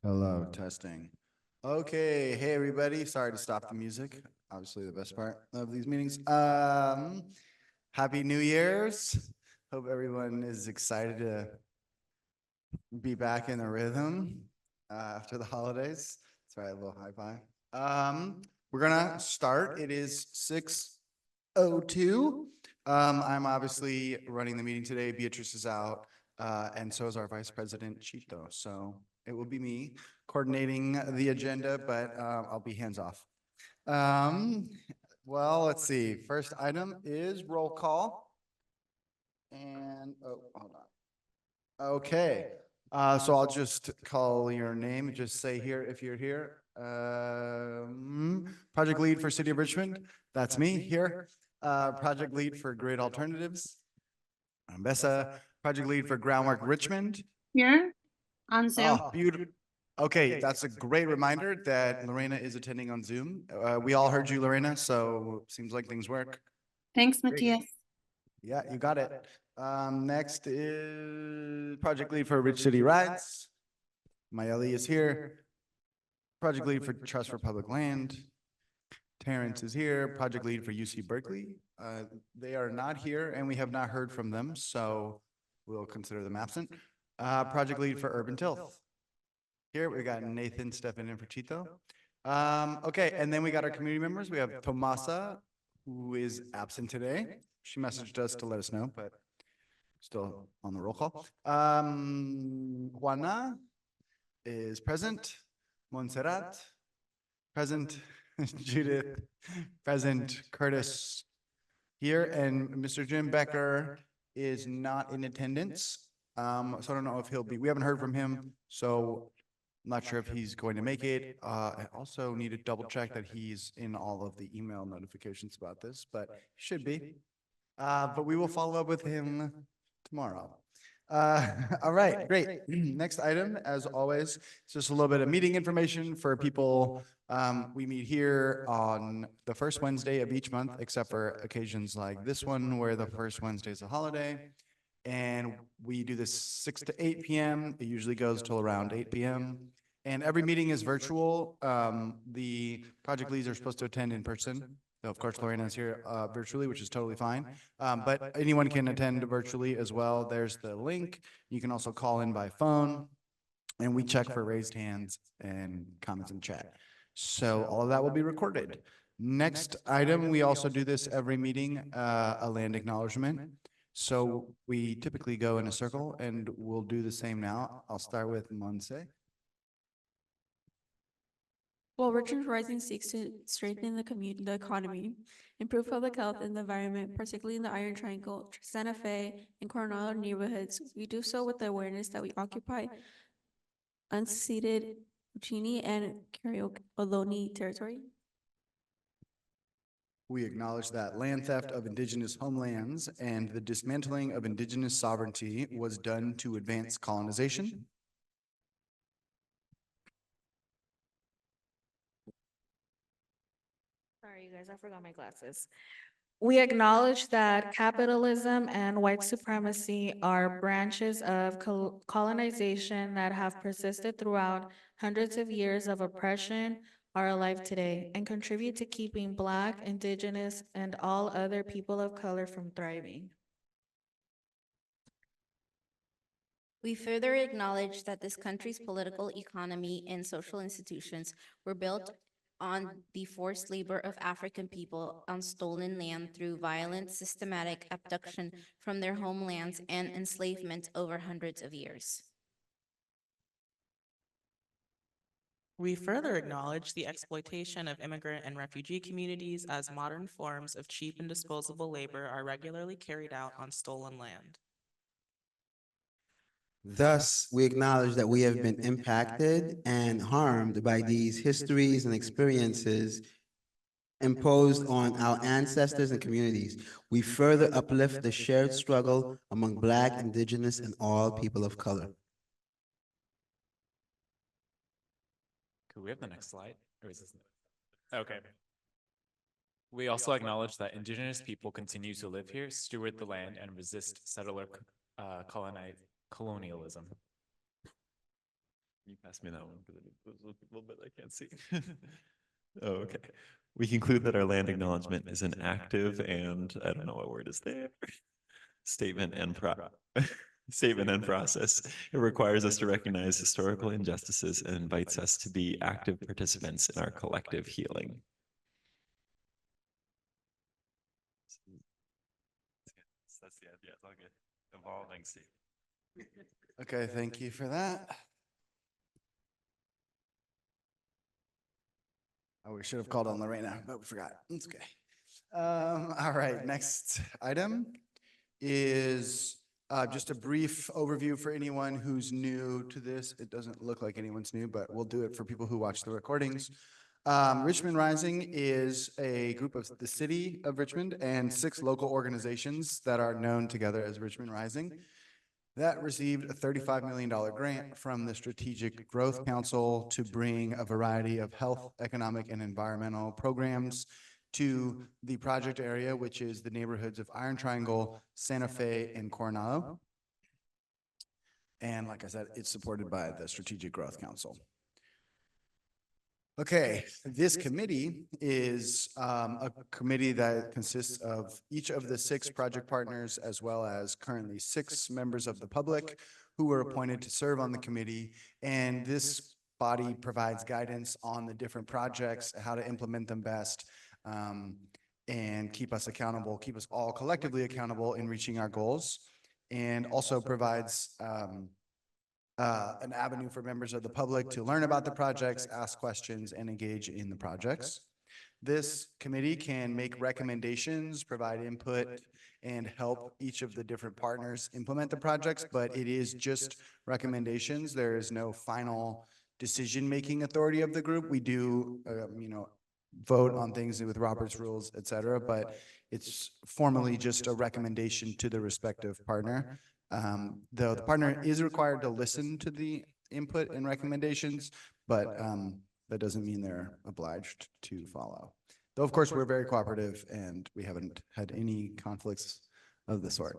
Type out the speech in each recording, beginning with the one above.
Hello, testing. Okay, hey everybody. Sorry to stop the music. Obviously, the best part of these meetings. Happy New Year's. Hope everyone is excited to be back in the rhythm after the holidays. Sorry, a little high five. We're gonna start. It is 6:02. I'm obviously running the meeting today. Beatrice is out, and so is our Vice President Chito. So it will be me coordinating the agenda, but I'll be hands off. Um, well, let's see. First item is roll call. And oh, hold on. Okay. So I'll just call your name. Just say here if you're here. Project lead for City of Richmond. That's me here. Project lead for Grid Alternatives. Bessa, project lead for Groundwork Richmond. Here on Zoom. Oh, beautiful. Okay, that's a great reminder that Lorena is attending on Zoom. We all heard you, Lorena, so seems like things work. Thanks, Great. Matthias. Yeah, you got it. Next is project lead for Rich City Rides. Mayeli is here. Project lead for Trust for Public Land. Terrence is here. Project lead for UC Berkeley. They are not here, and we have not heard from them, so we'll consider them absent. Project lead for Urban Tilth. Here we got Nathan stepping in for Chito. Okay, and then we got our community members. We have Tomasa, who is absent today. She messaged us to let us know, but still on the roll call. Juana is present. Montserrat, present. Judith, present. Curtis here, and Mr. Jim Becker is not in attendance. So I don't know if he'll be. We haven't heard from him, so I'm not sure if he's going to make it. I also need to double check that he's in all of the email notifications about this, but he should be. But we will follow up with him tomorrow. All right, great. Next item, as always, is just a little bit of meeting information for people. We meet here on the first Wednesday of each month, except for occasions like this one, where the first Wednesday is a holiday. And we do this 6 to 8 p.m. It usually goes till around 8 p.m. And every meeting is virtual. The project leads are supposed to attend in person. So of course, Lorena is here virtually, which is totally fine. But anyone can attend virtually as well. There's the link. You can also call in by phone. And we check for raised hands and comments in chat. So all of that will be recorded. Next item, we also do this every meeting, a land acknowledgement. So we typically go in a circle, and we'll do the same now. I'll start with Monse. While Richmond Rising seeks to strengthen the economy, improve public health and the environment, particularly in the Iron Triangle, Santa Fe, and Coronado neighborhoods, we do so with the awareness that we occupy unceded Uchini and Ohlone territory. We acknowledge that land theft of indigenous homelands and the dismantling of indigenous sovereignty was done to advance colonization. Sorry, you guys, I forgot my glasses. We acknowledge that capitalism and white supremacy are branches of colonization that have persisted throughout hundreds of years of oppression, are alive today, and contribute to keeping Black, Indigenous, and all other people of color from thriving. We further acknowledge that this country's political economy and social institutions were built on the forced labor of African people on stolen land through violent, systematic abduction from their homelands and enslavement over hundreds of years. We further acknowledge the exploitation of immigrant and refugee communities as modern forms of cheap and disposable labor are regularly carried out on stolen land. Thus, we acknowledge that we have been impacted and harmed by these histories and experiences imposed on our ancestors and communities. We further uplift the shared struggle among Black, Indigenous, and all people of color. Could we have the next slide? Or is this? Okay. We also acknowledge that Indigenous people continue to live here, steward the land, and resist settler colonialism. You passed me that one because it was a little bit I can't see. Oh, okay. We conclude that our land acknowledgement is an active and I don't know what word is there. Statement and statement and process. It requires us to recognize historical injustices and invites us to be active participants in our collective healing. That's the idea. It's all good. Evolving state. Okay, thank you for that. Oh, we should have called on Lorena, but we forgot. It's okay. All right, next item is just a brief overview for anyone who's new to this. It doesn't look like anyone's new, but we'll do it for people who watch the recordings. Richmond Rising is a group of the city of Richmond and 6 local organizations that are known together as Richmond Rising that received a $35 million grant from the Strategic Growth Council to bring a variety of health, economic, and environmental programs to the project area, which is the neighborhoods of Iron Triangle, Santa Fe, and Coronado. And like I said, it's supported by the Strategic Growth Council. Okay, this committee is a committee that consists of each of the 6 project partners, as well as currently 6 members of the public who were appointed to serve on the committee. And this body provides guidance on the different projects, how to implement them best, and keep us accountable, keep us all collectively accountable in reaching our goals, and also provides an avenue for members of the public to learn about the projects, ask questions, and engage in the projects. This committee can make recommendations, provide input, and help each of the different partners implement the projects, but it is just recommendations. There is no final decision-making authority of the group. We do, vote on things with Robert's rules, et cetera, but it's formally just a recommendation to the respective partner. Though the partner is required to listen to the input and recommendations, but that doesn't mean they're obliged to follow. Though, of course, we're very cooperative and we haven't had any conflicts of the sort.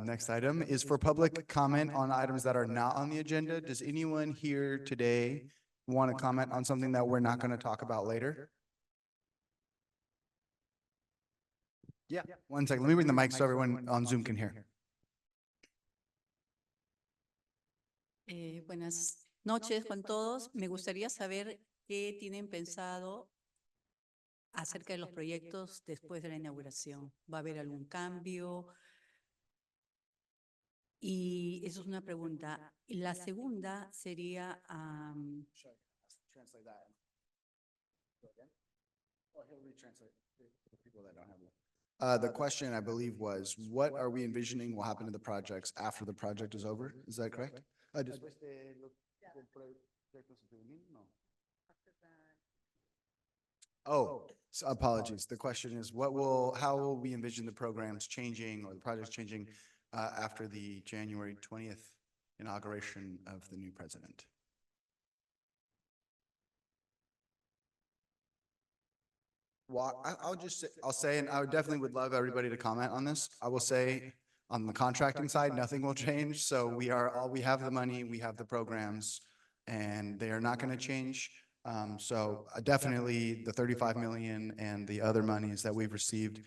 Next item is for public comment on items that are not on the agenda. Does anyone here today want to comment on something that we're not going to talk about later? Yeah, 1 second. Let me bring the mic so everyone on Zoom can hear. Buenas noches con todos. Me gustaría saber qué tienen pensado acerca de los proyectos después de la inauguración. ¿Va a haber algún cambio? Y eso es una pregunta. Y la segunda sería, The question, I believe, was what are we envisioning will happen to the projects after the project is over? Is that correct? Oh, apologies. The question is, how will we envision the programs changing or the projects changing after the January 20th inauguration of the new president? Well, I'll say, and I would definitely would love everybody to comment on this. I will say on the contracting side, nothing will change. So we have the money, we have the programs, and they are not going to change. So definitely the 35 million and the other monies that we've received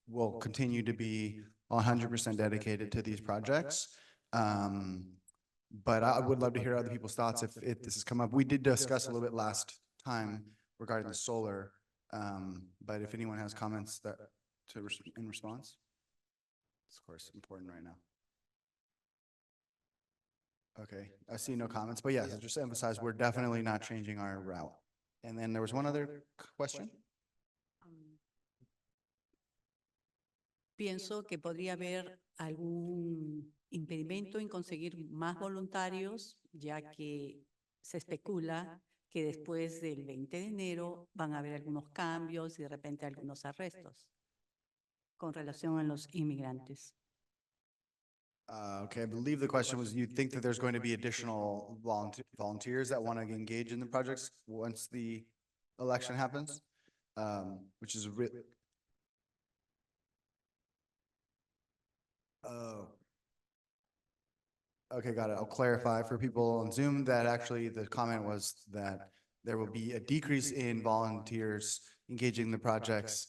will continue to be 100% dedicated to these projects. But I would love to hear other people's thoughts if this has come up. We did discuss a little bit last time regarding the solar. But if anyone has comments in response, it's of course important right now. Okay, I see no comments, but yes, just to emphasize, we're definitely not changing our route. And then there was one other question. pienso que podría haber algún impedimento en conseguir más voluntarios, ya que se especula que después del 20 de enero van a haber algunos cambios y de repente algunos arrestos con relación a los inmigrantes. Okay, I believe the question was, you think that there's going to be additional volunteers that want to engage in the projects once the election happens? Which is Okay, got it. I'll clarify for people on Zoom that actually the comment was that there will be a decrease in volunteers engaging in the projects,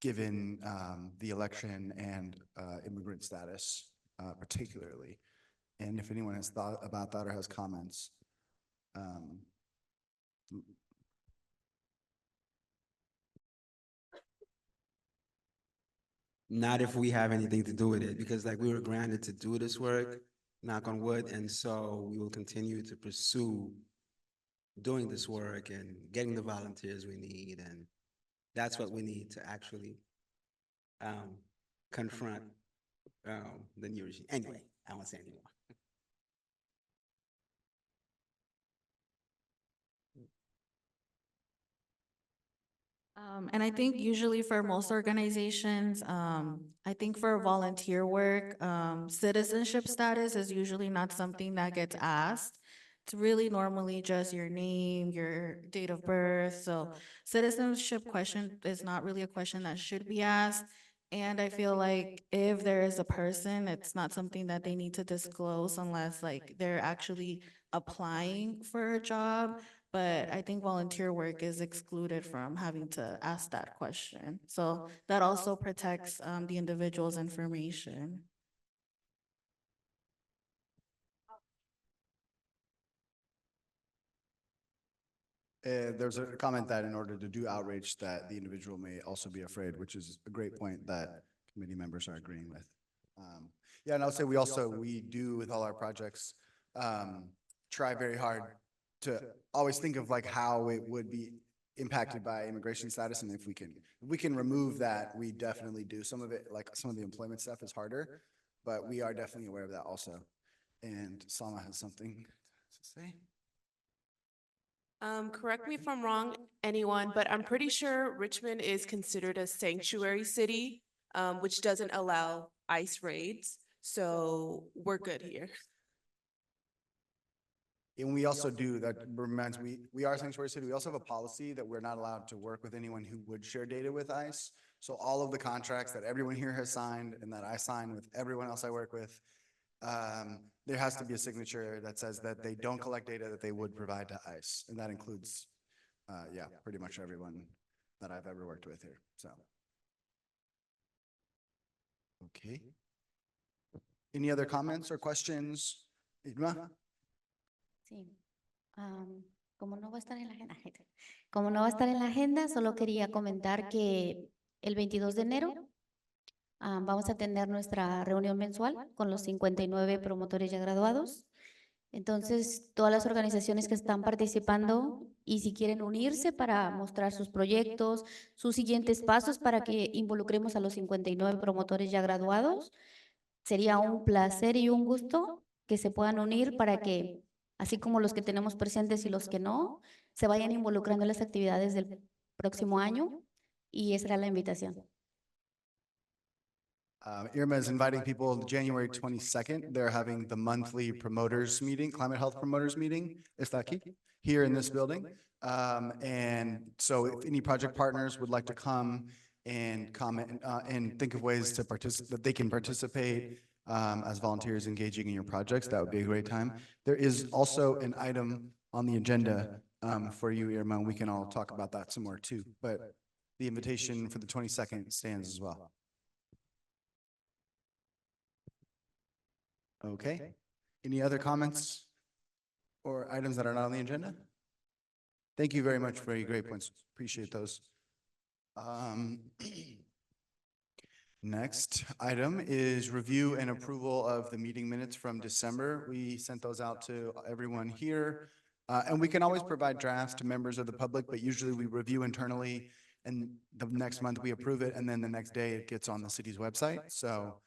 given the election and immigrant status particularly. And if anyone has thought about that or has comments. Not if we have anything to do with it, because like we were granted to do this work, knock on wood, and so we will continue to pursue doing this work and getting the volunteers we need, and that's what we need to actually confront the new regime. Anyway, I won't say anymore. And I think usually for most organizations, I think for volunteer work, citizenship status is usually not something that gets asked. It's really normally just your name, your date of birth. So citizenship question is not really a question that should be asked. And I feel like if there is a person, it's not something that they need to disclose unless like they're actually applying for a job. But I think volunteer work is excluded from having to ask that question. So that also protects the individual's information. There's a comment that in order to do outreach, that the individual may also be afraid, which is a great point that committee members are agreeing with. Yeah, and I'll say we do with all our projects, try very hard to always think of like how it would be impacted by immigration status, and if we can remove that, we definitely do. Some of it, like some of the employment stuff is harder, but we are definitely aware of that also. And Salma has something to say. Correct me if I'm wrong, anyone, but I'm pretty sure Richmond is considered a sanctuary city, which doesn't allow ICE raids. So we're good here. And we also do, that reminds me, we are a sanctuary city. We also have a policy that we're not allowed to work with anyone who would share data with ICE. So all of the contracts that everyone here has signed and that I sign with everyone else I work with, there has to be a signature that says that they don't collect data that they would provide to ICE. And that includes, yeah, pretty much everyone that I've ever worked with here, so. Okay. Any other comments or questions? Irma? Sí. Como no va a estar en la agenda, como no va a estar en la agenda, solo quería comentar que el 22 de enero vamos a tener nuestra reunión mensual con los 59 promotores ya graduados. Entonces, todas las organizaciones que están participando y si quieren unirse para mostrar sus proyectos, sus siguientes pasos para que involucremos a los 59 promotores ya graduados, sería un placer y un gusto que se puedan unir para que, así como los que tenemos presentes y los que no, se vayan involucrando en las actividades del próximo año, y esa era la invitación. Irma is inviting people January 22nd. They're having the monthly promoters meeting, climate health promoters meeting, está aquí, here in this building. And so if any project partners would like to come and comment and think of ways to participate, that they can participate as volunteers engaging in your projects, that would be a great time. There is also an item on the agenda for you, Irma, and we can all talk about that some more too. But the invitation for the 22nd stands as well. Okay. Any other comments or items that are not on the agenda? Thank you very much for your great points. Appreciate those. Next item is review and approval of the meeting minutes from December. We sent those out to everyone here. And we can always provide drafts to members of the public, but usually we review internally and the next month we approve it. And then the next day it gets on the city's website. So,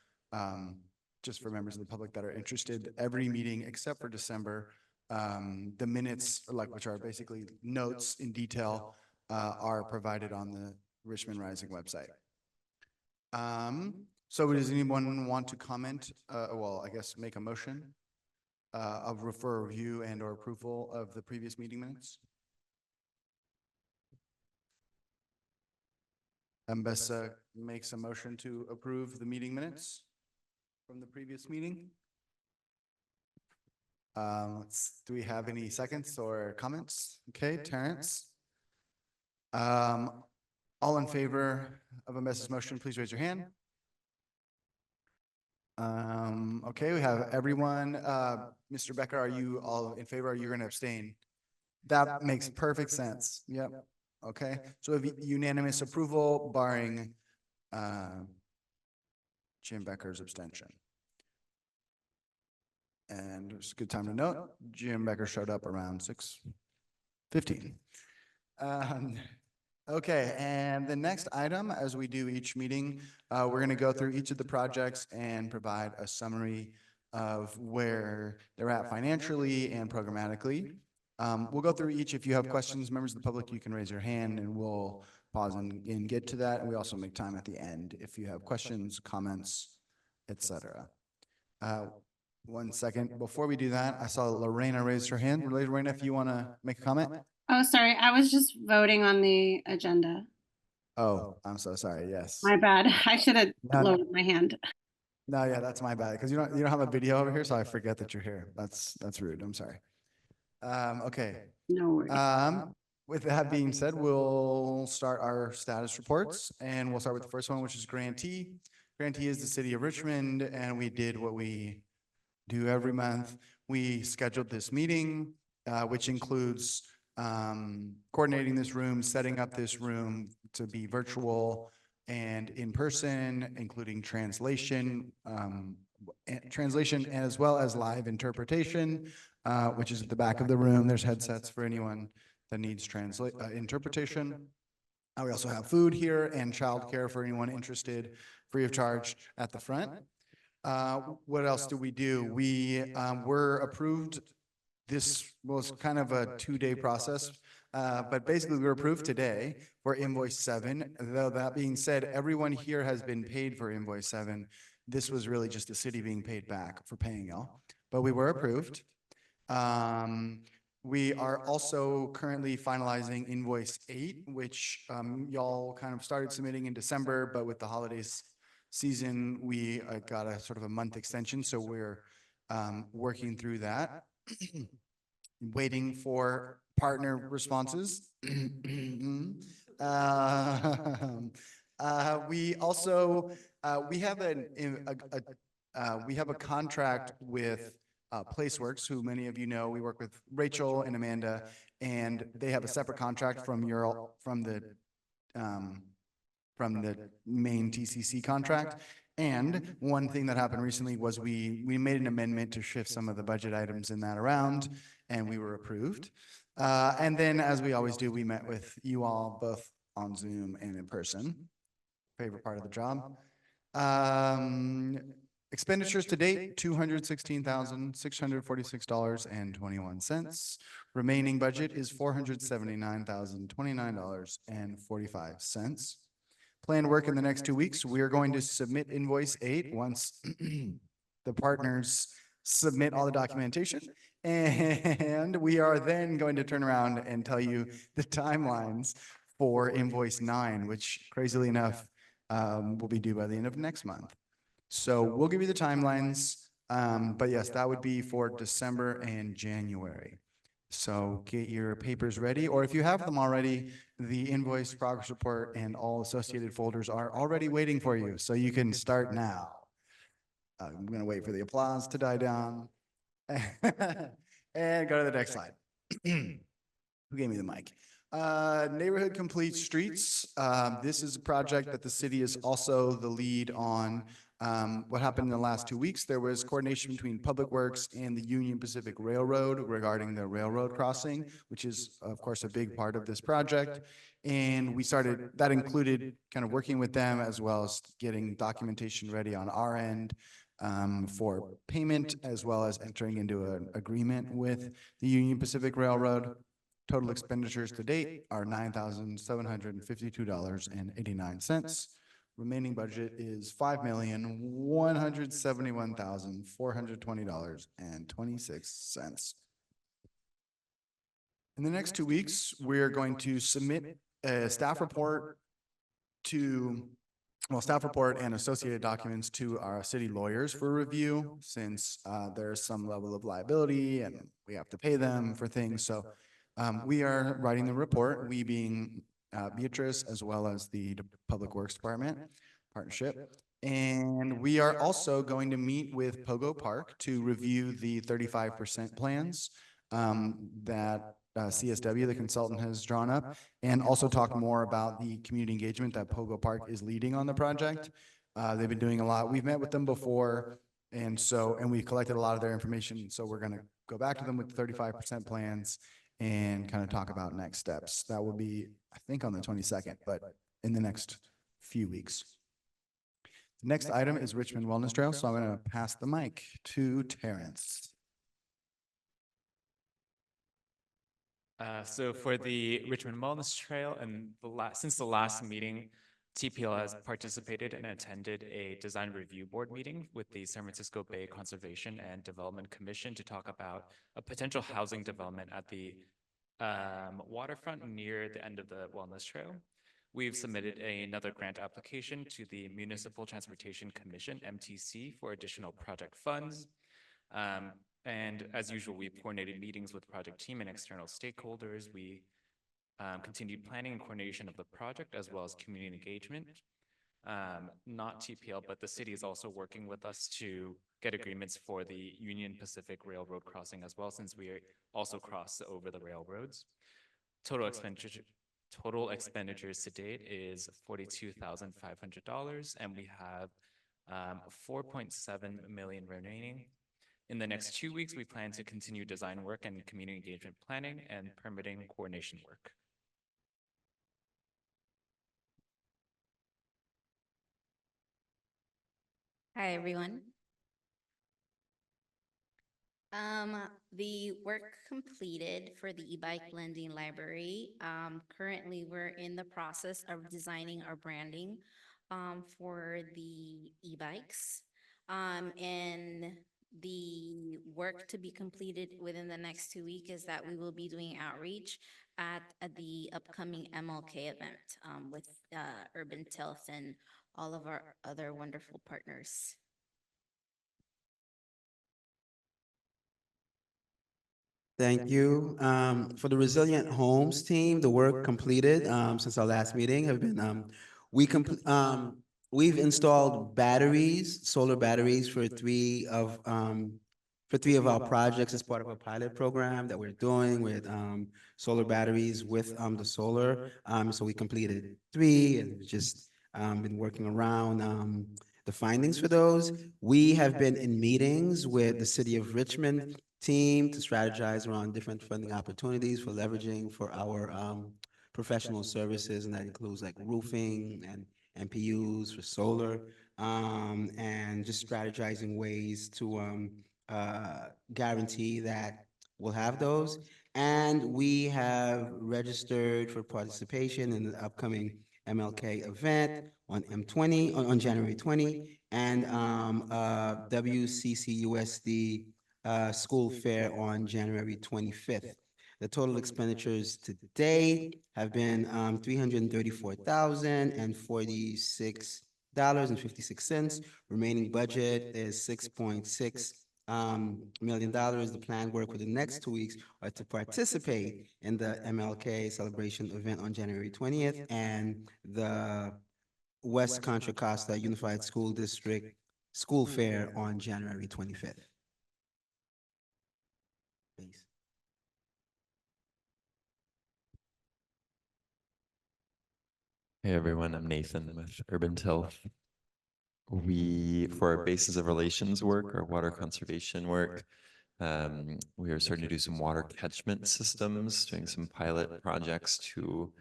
just for members of the public that are interested, every meeting except for December, the minutes, like which are basically notes in detail, are provided on the Richmond Rising website. So does anyone want to comment? Well, I guess make a motion of refer, review, and or approval of the previous meeting minutes? Ambessa makes a motion to approve the meeting minutes from the previous meeting. Do we have any seconds or comments? Okay, Terrence. All in favor of Amessa's motion, please raise your hand. Okay, we have everyone. Mr. Becker, are you all in favor? Are you going to abstain? That makes perfect sense. Yep. Okay, so if unanimous approval barring Jim Becker's abstention. And it's a good time to note, Jim Becker showed up around 6:15. Okay, and the next item, as we do each meeting, we're going to go through each of the projects and provide a summary of where they're at financially and programmatically. We'll go through each. If you have questions, members of the public, you can raise your hand and we'll pause and get to that. And we also make time at the end if you have questions, comments, etc. 1 second. Before we do that, I saw Lorena raise her hand. Lorena, if you want to make a comment. Oh, sorry. I was just voting on the agenda. Oh, I'm so sorry. Yes. My bad. I should have No. lowered my hand. No, yeah, that's my bad. Because you don't have a video over here, so I forget that you're here. That's rude. I'm sorry. Okay. No worries. With that being said, we'll start our status reports, and we'll start with the first one, which is grantee. Grantee is the city of Richmond, and we did what we do every month. We scheduled this meeting, which includes coordinating this room, setting up this room to be virtual and in person, including translation, as well as live interpretation, which is at the back of the room. There's headsets for anyone that needs interpretation. We also have food here and childcare for anyone interested, free of charge at the front. What else do we do? We were approved. This was kind of a 2-day process, but basically we were approved today for invoice 7. Though that being said, everyone here has been paid for invoice 7. This was really just the city being paid back for paying y'all, but we were approved. We are also currently finalizing invoice 8, which y'all kind of started submitting in December, but with the holidays season, we got a sort of a month extension. So we're working through that, waiting for partner responses. We also, we have a contract with Placeworks, who many of you know. We work with Rachel and Amanda, and they have a separate contract from the main TCC contract. And one thing that happened recently was we made an amendment to shift some of the budget items in that around, and we were approved. And then, as we always do, we met with you all both on Zoom and in person. Favorite part of the job. Expenditures to date, $216,646.21. Remaining budget is $479,029.45. Planned work in the next 2 weeks. We are going to submit invoice 8 once the partners submit all the documentation. And we are then going to turn around and tell you the timelines for invoice 9, which crazily enough will be due by the end of next month. So we'll give you the timelines, but yes, that would be for December and January. So get your papers ready, or if you have them already, the invoice, progress report, and all associated folders are already waiting for you, so you can start now. I'm going to wait for the applause to die down. And go to the next slide. Who gave me the mic? Neighborhood Complete Streets. This is a project that the city is also the lead on. What happened in the last 2 weeks, there was coordination between Public Works and the Union Pacific Railroad regarding the railroad crossing, which is, of course, a big part of this project. And we started, that included kind of working with them as well as getting documentation ready on our end for payment, as well as entering into an agreement with the Union Pacific Railroad. Total expenditures to date are $9,752.89. Remaining budget is $5,171,420.26. In the next 2 weeks, we're going to submit a staff report to staff report and associated documents to our city lawyers for review, since there's some level of liability and we have to pay them for things. So we are writing the report, we being Beatrice, as well as the Public Works Department partnership. And we are also going to meet with Pogo Park to review the 35% plans that CSW, the consultant, has drawn up, and also talk more about the community engagement that Pogo Park is leading on the project. They've been doing a lot. We've met with them before, and we collected a lot of their information. So we're going to go back to them with the 35% plans and kind of talk about next steps. That will be, I think, on the 22nd, but in the next few weeks. The next item is Richmond Wellness Trail, so I'm going to pass the mic to Terrence. So for the Richmond Wellness Trail, and since the last meeting, TPL has participated and attended a design review board meeting with the San Francisco Bay Conservation and Development Commission to talk about a potential housing development at the waterfront near the end of the Wellness Trail. We've submitted another grant application to the Municipal Transportation Commission, MTC, for additional project funds. And as usual, we've coordinated meetings with project team and external stakeholders. We continued planning and coordination of the project, as well as community engagement. Not TPL, but the city is also working with us to get agreements for the Union Pacific Railroad crossing as well, since we also cross over the railroads. Total expenditures to date is $42,500, and we have 4.7 million remaining. In the next 2 weeks, we plan to continue design work and community engagement planning and permitting coordination work. Hi, everyone. The work completed for the e-bike lending library. Currently, we're in the process of designing our branding for the e-bikes. And the work to be completed within the next 2 weeks is that we will be doing outreach at the upcoming MLK event with Urban Tilth and all of our other wonderful partners. Thank you. For the Resilient Homes team, the work completed since our last meeting have been, we've installed batteries, solar batteries for three of our projects as part of a pilot program that we're doing with solar batteries with the solar. So we completed three and just been working around the findings for those. We have been in meetings with the City of Richmond team to strategize around different funding opportunities for leveraging for our professional services, and that includes like roofing and MPUs for solar, and just strategizing ways to guarantee that we'll have those. And we have registered for participation in the upcoming MLK event on on January 20, and WCCUSD school fair on January 25th. The total expenditures to date have been $334,046.56. Remaining budget is $6.6 million. The planned work for the next 2 weeks are to participate in the MLK celebration event on January 20th and the West Contra Costa Unified School District School Fair on January 25th. Please. Hey everyone, I'm Nathan with Urban Tilth. For our basis of relations work, our water conservation work, we are starting to do some water catchment systems, doing some pilot projects to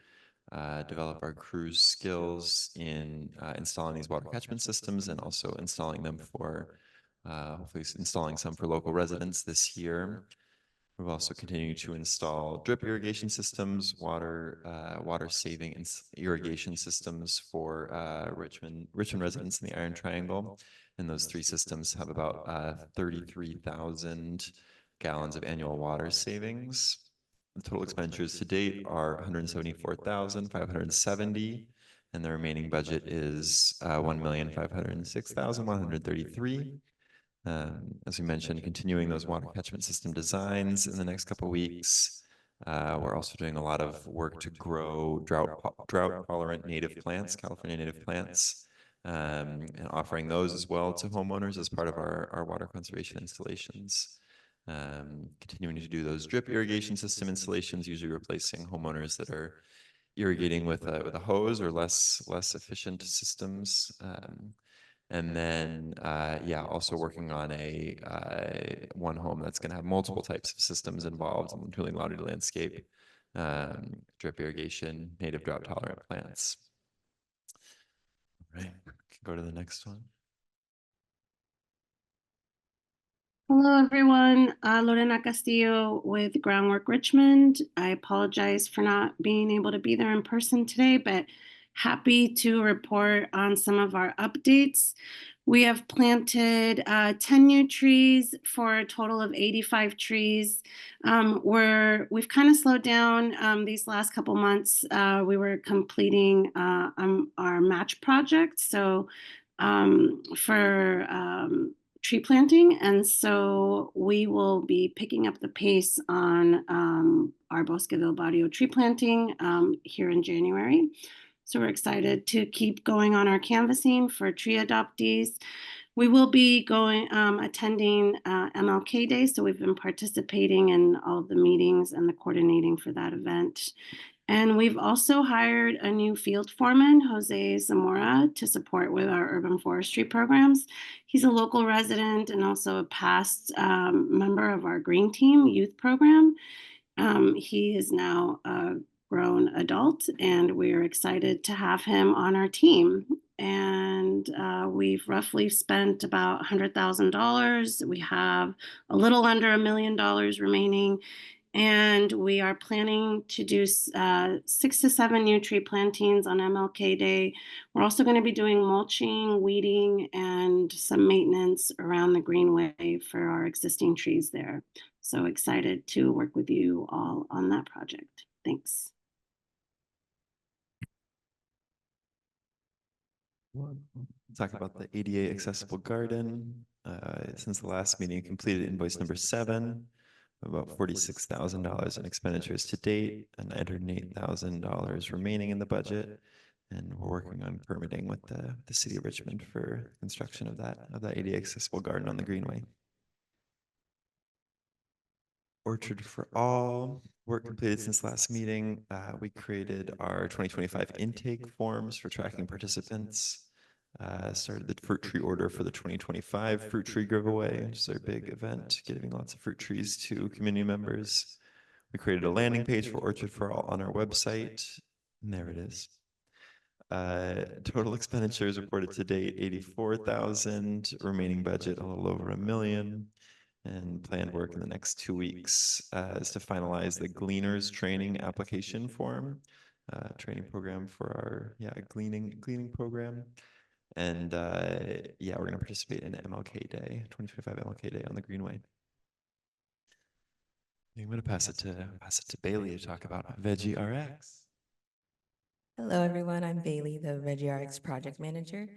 develop our crew's skills in installing these water catchment systems, and also installing them for, hopefully installing some for local residents this year. We've also continued to install drip irrigation systems, water saving irrigation systems for Richmond residents in the Iron Triangle. And those three systems have about 33,000 gallons of annual water savings. The total expenditures to date are $174,570. and the remaining budget is 1,506,133. As we mentioned, continuing those water catchment system designs in the next couple of weeks. We're also doing a lot of work to grow drought tolerant native plants, California native plants, and offering those as well to homeowners as part of our water conservation installations. Continuing to do those drip irrigation system installations, usually replacing homeowners that are irrigating with a hose or less efficient systems. And then, yeah, also working on a one home that's going to have multiple types of systems involved, including laundry landscape, drip irrigation, native drought tolerant plants. All right, can go to the next one. Hello, everyone. Lorena Castillo with Groundwork Richmond. I apologize for not being able to be there in person today, but happy to report on some of our updates. We have planted 10 new trees for a total of 85 trees. We've kind of slowed down these last couple months. We were completing our match project. So for tree planting, and so we will be picking up the pace on our Bosque del Barrio tree planting here in January. So we're excited to keep going on our canvassing for tree adoptees. We will be going attending MLK Day, so we've been participating in all of the meetings and the coordinating for that event. And we've also hired a new field foreman, Jose Zamora, to support with our urban forestry programs. He's a local resident and also a past member of our Green Team youth program. He is now a grown adult, and we're excited to have him on our team. And we've roughly spent about $100,000. We have a little under $1 million remaining. And we are planning to do 6 to 7 new tree plantings on MLK Day. We're also going to be doing mulching, weeding, and some maintenance around the greenway for our existing trees there. So excited to work with you all on that project. Thanks. Talk about the ADA accessible garden. Since the last meeting, completed invoice number 7. About $46,000 in expenditures to date, and $908,000 remaining in the budget. And we're working on permitting with the city of Richmond for construction of that ADA accessible garden on the Greenway. Orchard for All, work completed since last meeting. We created our 2025 intake forms for tracking participants. Started the fruit tree order for the 2025 fruit tree giveaway, which is our big event, giving lots of fruit trees to community members. We created a landing page for Orchard for All on our website, and there it is. Total expenditures reported to date, 84,000, remaining budget a little over $1 million, and planned work in the next 2 weeks is to finalize the Gleaners training application form, training program for our gleaning program. And yeah, we're going to participate in MLK Day, 2025 MLK Day on the Greenway. I'm going to pass it to Bailey to talk about Veggie RX. Hello, everyone. I'm Bailey, the Veggie RX project manager.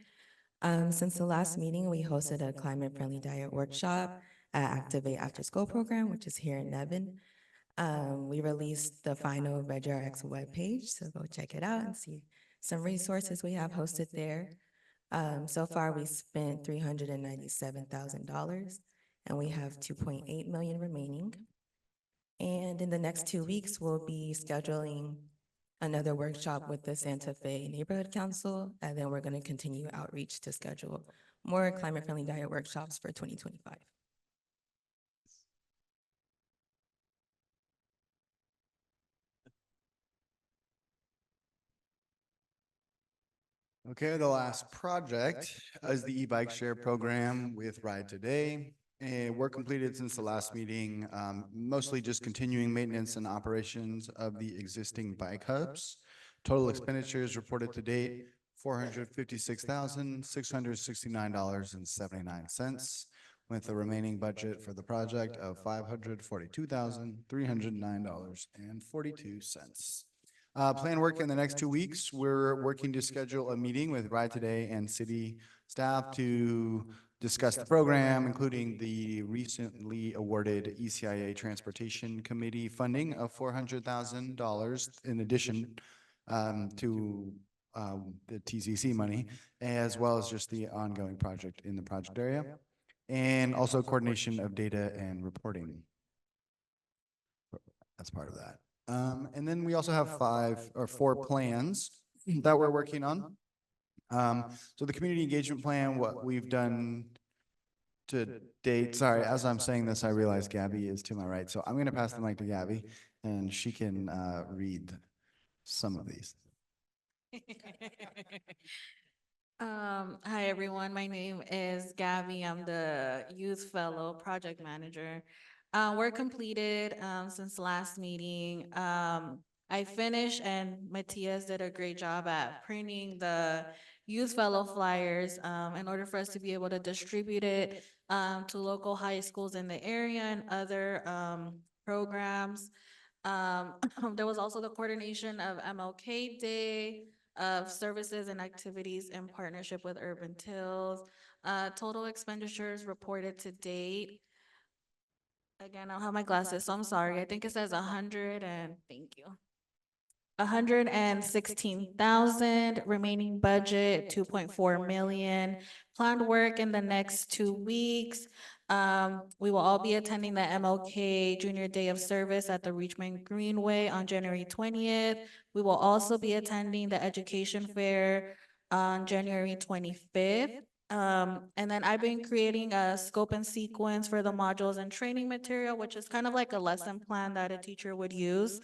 Since the last meeting, we hosted a climate-friendly diet workshop at Activate After School program, which is here in Nevin. We released the final Veggie RX webpage, so go check it out and see some resources we have hosted there. So far, we spent $397,000, and we have $2.8 million remaining. And in the next 2 weeks, we'll be scheduling another workshop with the Santa Fe Neighborhood Council, and then we're going to continue outreach to schedule more climate-friendly diet workshops for 2025. Okay, the last project is the e-bike share program with Ride Today. And work completed since the last meeting, mostly just continuing maintenance and operations of the existing bike hubs. Total expenditures reported to date, $456,669.79, with the remaining budget for the project of $542,309.42. Plan work in the next 2 weeks. We're working to schedule a meeting with Ride Today and city staff to discuss the program, including the recently awarded ECIA Transportation Committee funding of $400,000 in addition to the TCC money, as well as just the ongoing project in the project area, and also coordination of data and reporting. That's part of that. And then we also have 4 plans that we're working on. So the community engagement plan, what we've done to date, sorry, as I'm saying this, I realize Gabby is to my right. So I'm going to pass the mic to Gabby and she can read some of these. Hi, everyone. My name is Gabby. I'm the Youth Fellow Project Manager. We're completed since last meeting. I finished and Matias did a great job at printing the Youth Fellow flyers in order for us to be able to distribute it to local high schools in the area and other programs. There was also the coordination of MLK Day, of services and activities in partnership with Urban Tills. Total expenditures reported to date. Again, I don't have my glasses, so I'm sorry. I think it says 100 and thank you. 116,000, remaining budget 2.4 million. Planned work in the next 2 weeks. We will all be attending the MLK Junior Day of Service at the Richmond Greenway on January 20th. We will also be attending the Education Fair on January 25th. And then I've been creating a scope and sequence for the modules and training material, which is kind of like a lesson plan that a teacher would use.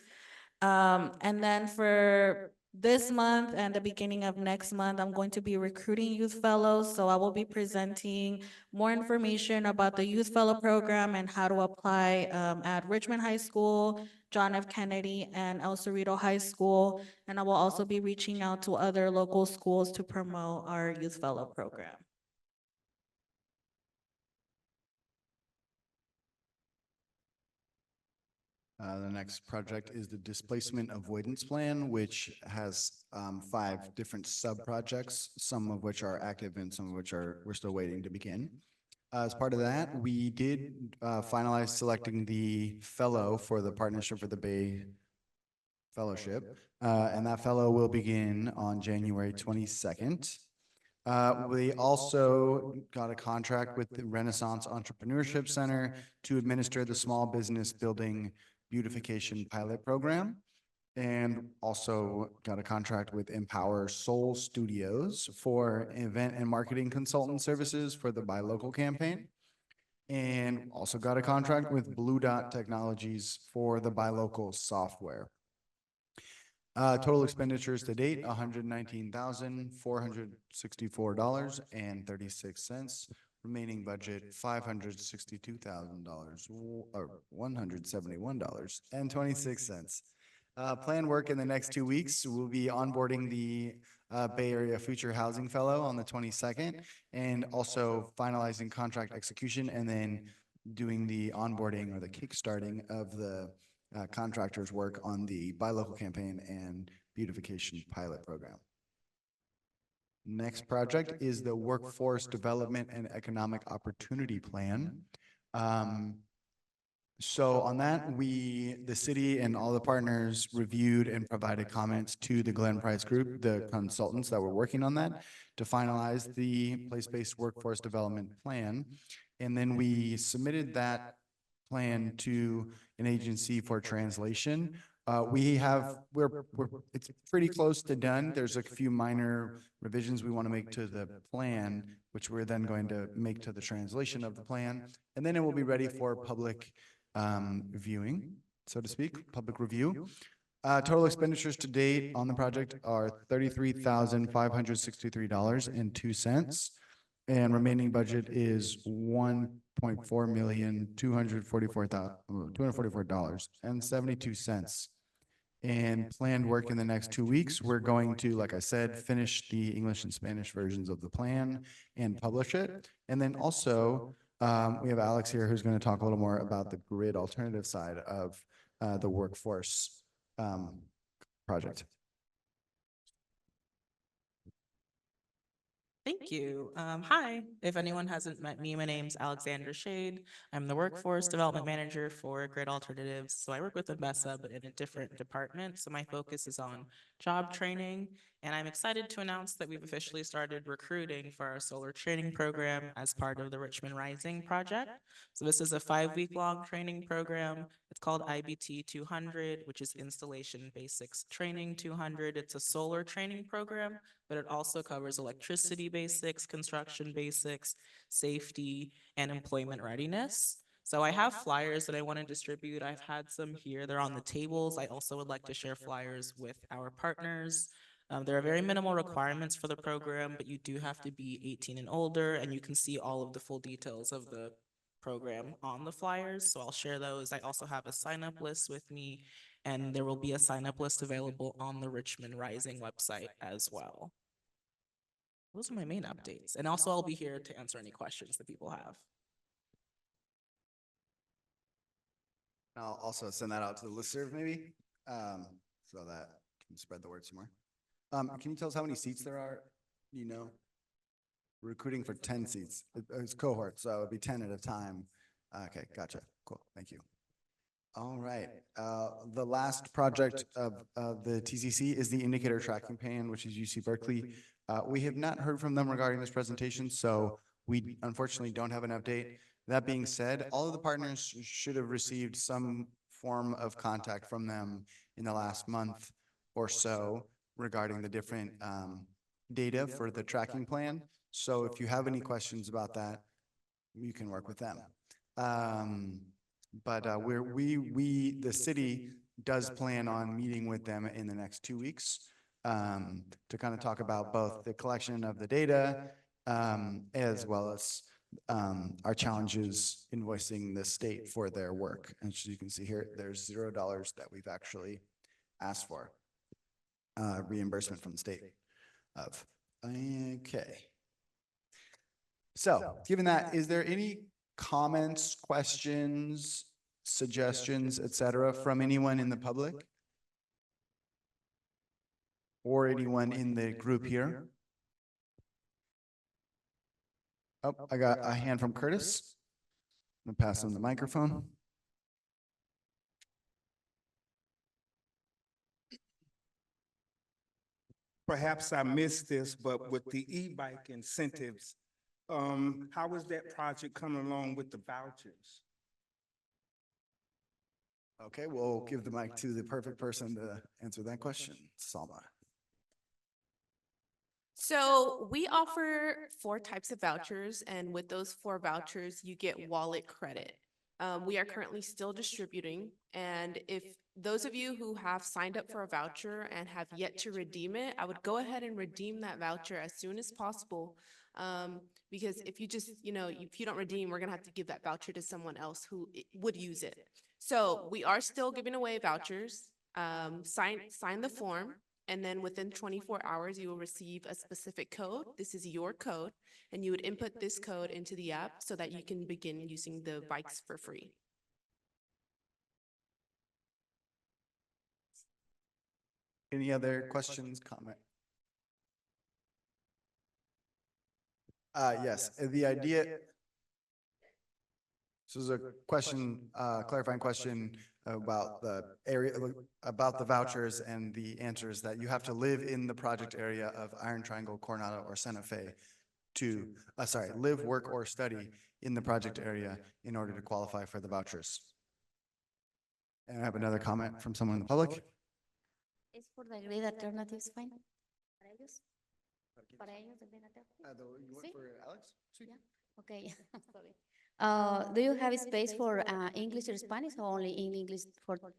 And then for this month and the beginning of next month, I'm going to be recruiting youth fellows. So I will be presenting more information about the youth fellow program and how to apply at Richmond High School, John F. Kennedy, and El Cerrito High School. And I will also be reaching out to other local schools to promote our youth fellow program. The next project is the Displacement Avoidance Plan, which has 5 different sub-projects, some of which are active and some of which we're still waiting to begin. As part of that, we did finalize selecting the fellow for the Partnership for the Bay Fellowship, and that fellow will begin on January 22nd. We also got a contract with the Renaissance Entrepreneurship Center to administer the Small Business Building Beautification Pilot Program, and also got a contract with Empower Soul Studios for event and marketing consultant services for the Buy Local campaign, and also got a contract with Blue Dot Technologies for the Buy Local software. Total expenditures to date, $119,464.36. Remaining budget, $562,000 or $171.26. Planned work in the next 2 weeks. We'll be onboarding the Bay Area Future Housing Fellow on the 22nd, and also finalizing contract execution and then doing the onboarding or the kickstarting of the contractors' work on the Buy Local campaign and beautification pilot program. Next project is the Workforce Development and Economic Opportunity Plan. So on that, the city and all the partners reviewed and provided comments to the Glenn Price Group, the consultants that were working on that, to finalize the place-based workforce development plan. And then we submitted that plan to an agency for translation. It's pretty close to done. There's a few minor revisions we want to make to the plan, which we're then going to make to the translation of the plan. And then it will be ready for public viewing, so to speak, public review. Total expenditures to date on the project are $33,563.02. And remaining budget is $1,444,244.72. And planned work in the next 2 weeks. We're going to, like I said, finish the English and Spanish versions of the plan and publish it. And then also, we have Alex here who's going to talk a little more about the grid alternative side of the workforce project. Thank you. Hi, if anyone hasn't met me, my name's Alexandra Shade. I'm the Workforce Development Manager for Great Alternatives. So I work with Ambessa, but in a different department. So my focus is on job training. And I'm excited to announce that we've officially started recruiting for our solar training program as part of the Richmond Rising project. So this is a 5-week-long training program. It's called IBT 200, which is Installation Basics Training 200. It's a solar training program, but it also covers electricity basics, construction basics, safety, and employment readiness. So I have flyers that I want to distribute. I've had some here. They're on the tables. I also would like to share flyers with our partners. There are very minimal requirements for the program, but you do have to be 18 and older, and you can see all of the full details of the program on the flyers. So I'll share those. I also have a sign-up list with me, and there will be a sign-up list available on the Richmond Rising website as well. Those are my main updates. And also I'll be here to answer any questions that people have. I'll also send that out to the listserv maybe, so that can spread the word some more. Can you tell us how many seats there are? You know, we're recruiting for 10 seats. It's cohort, so it'd be 10 at a time. Okay, gotcha. Cool. Thank you. All right. The last project of the TCC is the indicator tracking plan, which is UC Berkeley. We have not heard from them regarding this presentation, so we unfortunately don't have an update. That being said, all of the partners should have received some form of contact from them in the last month or so regarding the different data for the tracking plan. So if you have any questions about that, you can work with them. But the city does plan on meeting with them in the next 2 weeks to kind of talk about both the collection of the data as well as our challenges invoicing the state for their work. And as you can see here, there's $0 that we've actually asked for reimbursement from the state of. Okay. So given that, is there any comments, questions, suggestions, etc., from anyone in the public? Or anyone in the group here? Oh, I got a hand from Curtis. I'm gonna pass him the microphone. Perhaps I missed this, but with the e-bike incentives, how is that project coming along with the vouchers? Okay, we'll give the mic to the perfect person to answer that question, Salma. So we offer 4 types of vouchers, and with those 4 vouchers, you get wallet credit. We are currently still distributing, and if those of you who have signed up for a voucher and have yet to redeem it, I would go ahead and redeem that voucher as soon as possible. Because if you just, if you don't redeem, we're gonna have to give that voucher to someone else who would use it. So we are still giving away vouchers. Sign the form. And then within 24 hours, you will receive a specific code. This is your code, and you would input this code into the app so that you can begin using the bikes for free. Any other questions, comment? Yes, the idea. This is a question, clarifying question about the area, about the vouchers, and the answers that you have to live in the project area of Iron Triangle, Coronado, or Santa Fe to, live, work, or study in the project area in order to qualify for the vouchers. And I have another comment from someone in the public. ¿Es por the Great Alternatives Fund? ¿Para ellos? ¿Para ellos el Great Alternatives? You want for Alex? Yeah. Okay. Sorry. Do you have space for English or Spanish, or only in English for? Can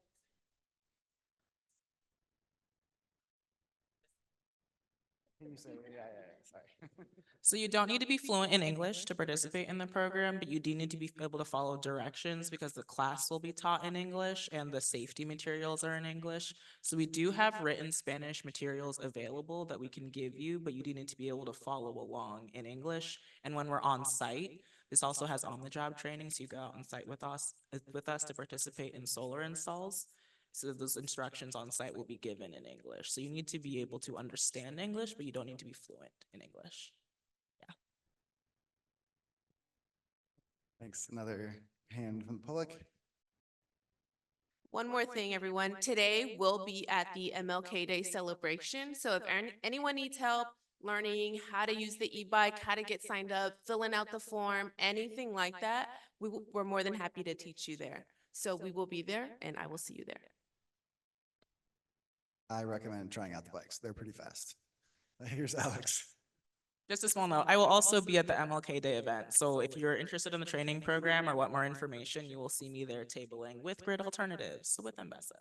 you say, yeah, sorry. So you don't need to be fluent in English to participate in the program, but you do need to be able to follow directions because the class will be taught in English and the safety materials are in English. So we do have written Spanish materials available that we can give you, but you do need to be able to follow along in English. And when we're on site, this also has on-the-job training, so you go out on site with us to participate in solar installs. So those instructions on site will be given in English. So you need to be able to understand English, but you don't need to be fluent in English. Thanks. Another hand from the public. One more thing, everyone. Today we'll be at the MLK Day celebration. So if anyone needs help learning how to use the e-bike, how to get signed up, filling out the form, anything like that, we're more than happy to teach you there. So we will be there and I will see you there. I recommend trying out the bikes. They're pretty fast. Here's Alex. Just a small note, I will also be at the MLK Day event. So if you're interested in the training program or want more information, you will see me there tabling with Grid Alternatives, so with Mbessa.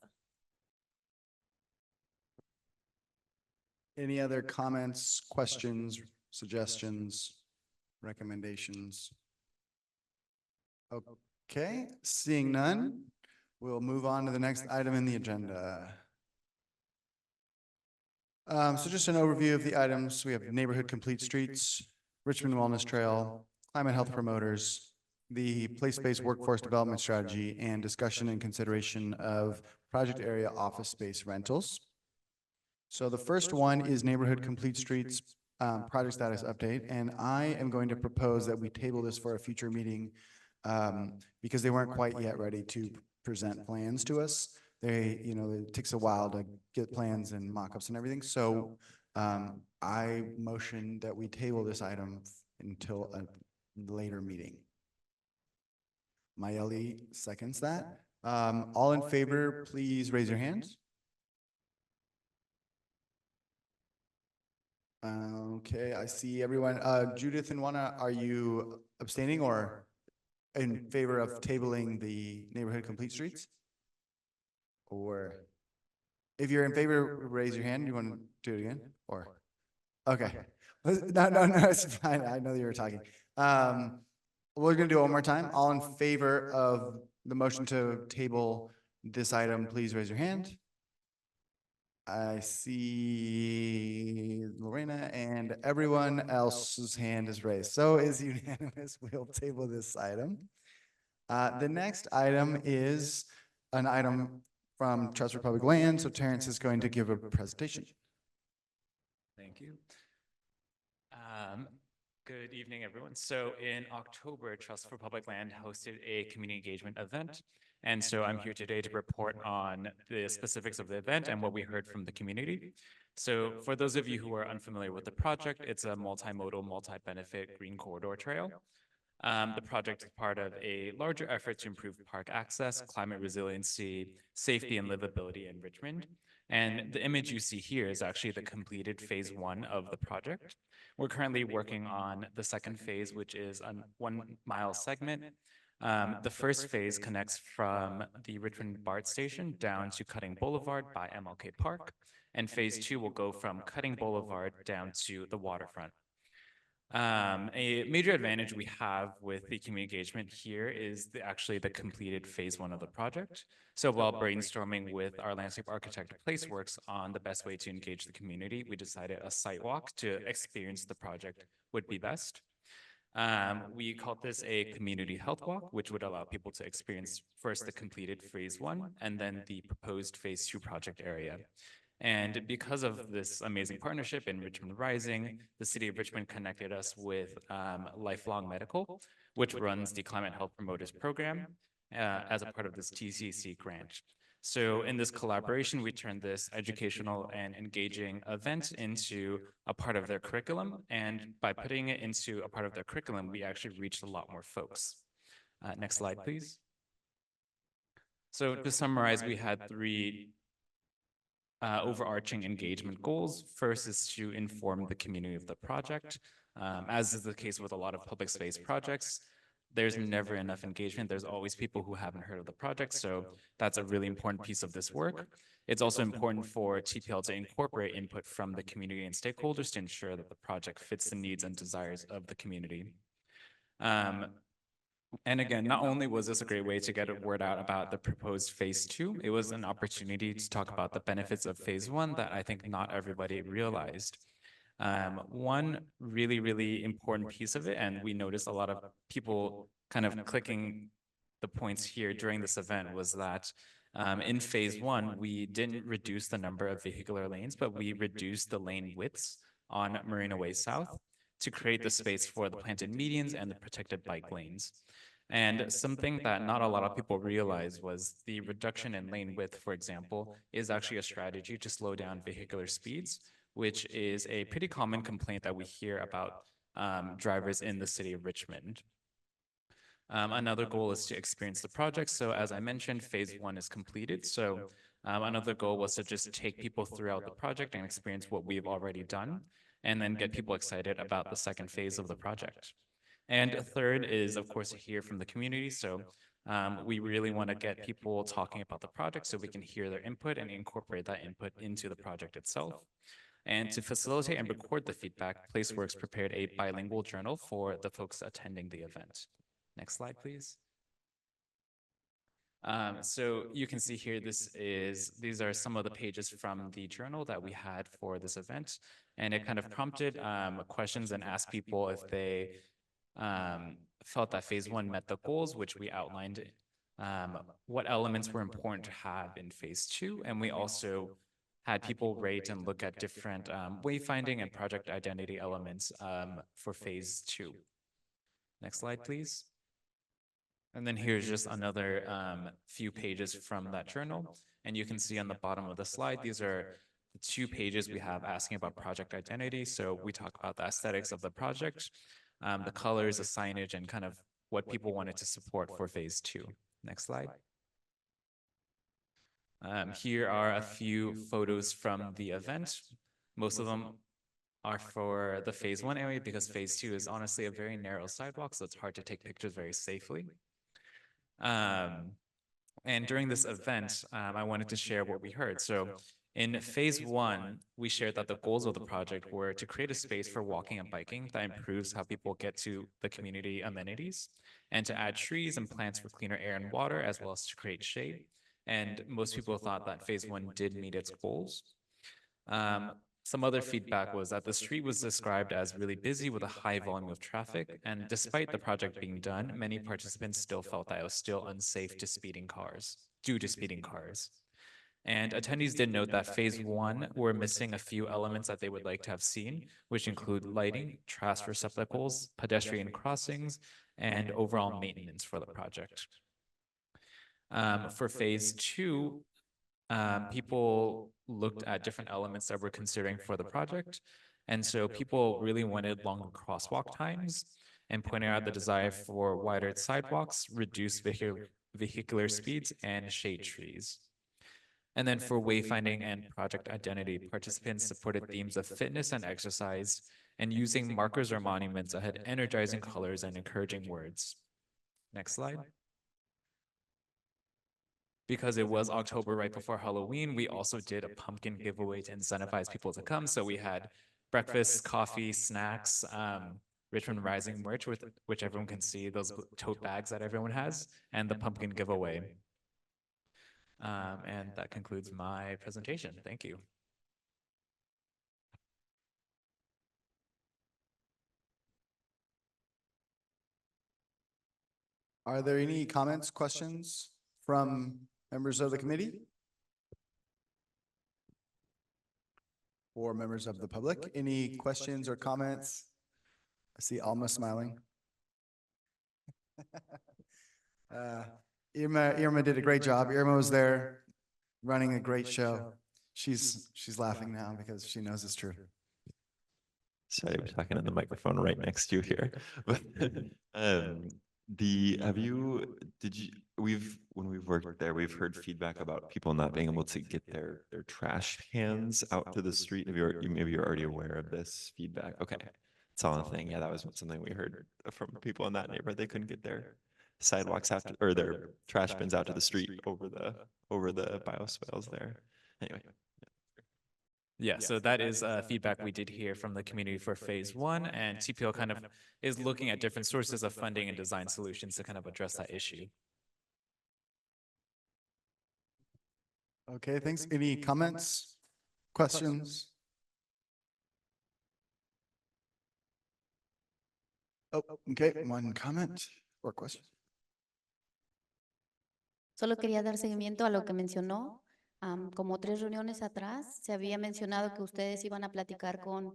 Any other comments, questions, suggestions, recommendations? Okay, seeing none, we'll move on to the next item in the agenda. So just an overview of the items. We have neighborhood complete streets, Richmond Wellness Trail, climate health promoters, the place-based workforce development strategy, and discussion and consideration of project area office space rentals. So the first one is neighborhood complete streets project status update, and I am going to propose that we table this for a future meeting because they weren't quite yet ready to present plans to us. It takes a while to get plans and mock-ups and everything. So I motion that we table this item until a later meeting. Mayeli seconds that. All in favor, please raise your hands. Okay, I see everyone. Judith and Juana, are you abstaining or in favor of tabling the neighborhood complete streets? Or if you're in favor, raise your hand. You want to do it again? Or, okay. No, it's fine. I know that you were talking. We're going to do it one more time. All in favor of the motion to table this item, please raise your hand. I see Lorena and everyone else's hand is raised. So is unanimous. We'll table this item. The next item is an item from Trust for Public Land. So Terrence is going to give a presentation. Thank you. Good evening, everyone. So in October, Trust for Public Land hosted a community engagement event. And so I'm here today to report on the specifics of the event and what we heard from the community. So for those of you who are unfamiliar with the project, it's a multimodal, multi-benefit green corridor trail. The project is part of a larger effort to improve park access, climate resiliency, safety, and livability in Richmond. And the image you see here is actually the completed phase 1 of the project. We're currently working on the second phase, which is a 1 mile segment. The first phase connects from the Richmond BART station down to Cutting Boulevard by MLK Park. And phase 2 will go from Cutting Boulevard down to the waterfront. A major advantage we have with the community engagement here is actually the completed phase 1 of the project. So while brainstorming with our landscape architect Placeworks on the best way to engage the community, we decided a site walk to experience the project would be best. We called this a community health walk, which would allow people to experience first the completed phase 1 and then the proposed phase 2 project area. And because of this amazing partnership in Richmond Rising, the city of Richmond connected us with Lifelong Medical, which runs the Climate Health Promoters Program as a part of this TCC grant. So in this collaboration, we turned this educational and engaging event into a part of their curriculum. And by putting it into a part of their curriculum, we actually reached a lot more folks. Next slide, please. So to summarize, we had 3 overarching engagement goals. First is to inform the community of the project. As is the case with a lot of public space projects, there's never enough engagement. There's always people who haven't heard of the project, so that's a really important piece of this work. It's also important for TPL to incorporate input from the community and stakeholders to ensure that the project fits the needs and desires of the community. And again, not only was this a great way to get a word out about the proposed phase 2, it was an opportunity to talk about the benefits of phase 1 that I think not everybody realized. One really important piece of it, and we noticed a lot of people kind of clicking the points here during this event, was that In phase one, we didn't reduce the number of vehicular lanes, but we reduced the lane widths on Marina Way South to create the space for the planted medians and the protected bike lanes. And something that not a lot of people realize was the reduction in lane width, for example, is actually a strategy to slow down vehicular speeds, which is a pretty common complaint that we hear about drivers in the city of Richmond. Another goal is to experience the project. So as I mentioned, phase one is completed. So another goal was to just take people throughout the project and experience what we've already done, and then get people excited about the second phase of the project. And third is, of course, to hear from the community. So we really want to get people talking about the project so we can hear their input and incorporate that input into the project itself. And to facilitate and record the feedback, Placeworks prepared a bilingual journal for the folks attending the event. Next slide, please. So you can see here, these are some of the pages from the journal that we had for this event. And it kind of prompted questions and asked people if they felt that phase one met the goals, which we outlined, what elements were important to have in phase two. And we also had people rate and look at different wayfinding and project identity elements for phase two. Next slide, please. And then here's just another few pages from that journal. And you can see on the bottom of the slide, these are the 2 pages we have asking about project identity. So we talk about the aesthetics of the project, the colors, the signage, and kind of what people wanted to support for phase 2. Next slide. Here are a few photos from the event. Most of them are for the phase 1 area because phase 2 is honestly a very narrow sidewalk, so it's hard to take pictures very safely. And during this event, I wanted to share what we heard. So in phase 1, we shared that the goals of the project were to create a space for walking and biking that improves how people get to the community amenities, and to add trees and plants for cleaner air and water, as well as to create shade. And most people thought that phase 1 did meet its goals. Some other feedback was that the street was described as really busy with a high volume of traffic, and despite the project being done, many participants still felt that it was still unsafe to speeding cars, due to speeding cars. And attendees did note that phase 1 were missing a few elements that they would like to have seen, which include lighting, trash receptacles, pedestrian crossings, and overall maintenance for the project. For phase 2, people looked at different elements that we're considering for the project. And so people really wanted longer crosswalk times and pointed out the desire for wider sidewalks, reduced vehicular speeds, and shade trees. And then for wayfinding and project identity, participants supported themes of fitness and exercise, and using markers or monuments that had energizing colors and encouraging words. Next slide. Because it was October right before Halloween, we also did a pumpkin giveaway to incentivize people to come. So we had breakfast, coffee, snacks, Richmond Rising merch, which everyone can see, those tote bags that everyone has, and the pumpkin giveaway. And that concludes my presentation. Thank you. Are there any comments, questions from members of the committee? Or members of the public? Any questions or comments? I see Alma smiling. Irma did a great job. Irma was there running a great show. She's laughing now because she knows it's true. Sorry, we're talking on the microphone right next to you here. But when we've worked there, we've heard feedback about people not being able to get their trash cans out to the street. Maybe you're already aware of this feedback. Okay, it's all a thing. Yeah, that was something we heard from people in that neighborhood. They couldn't get their sidewalks out or their trash bins out to the street over the bioswales there. Anyway. Yeah, so that is feedback we did hear from the community for phase 1, and TPL kind of is looking at different sources of funding and design solutions to kind of address that issue. Okay, thanks. Any comments, questions? Oh, okay, one comment or question. Solo quería dar seguimiento a lo que mencionó. Como 3 reuniones atrás, se había mencionado que ustedes iban a platicar con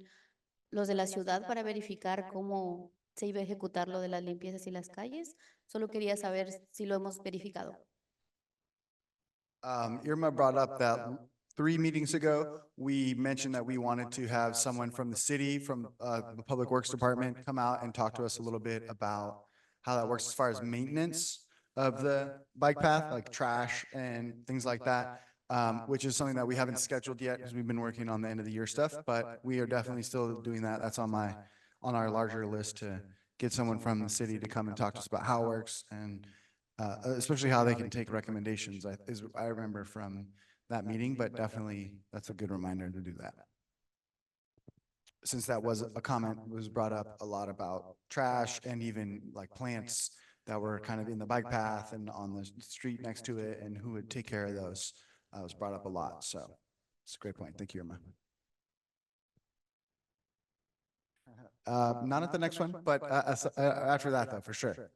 los de la ciudad para verificar cómo se iba a ejecutar lo de las limpiezas y las calles. Solo quería saber si lo hemos verificado. Irma brought up that 3 meetings ago, we mentioned that we wanted to have someone from the city, from the Public Works Department, come out and talk to us a little bit about how that works as far as maintenance of the bike path, like trash and things like that, which is something that we haven't scheduled yet because we've been working on the end of the year stuff, but we are definitely still doing that. That's on our larger list to get someone from the city to come and talk to us about how it works and especially how they can take recommendations, I remember from that meeting, but definitely that's a good reminder to do that. Since that was a comment was brought up a lot about trash and even like plants that were kind of in the bike path and on the street next to it and who would take care of those, was brought up a lot. So it's a great point. Thank you, Irma. Not at the next one, but after that though, for sure.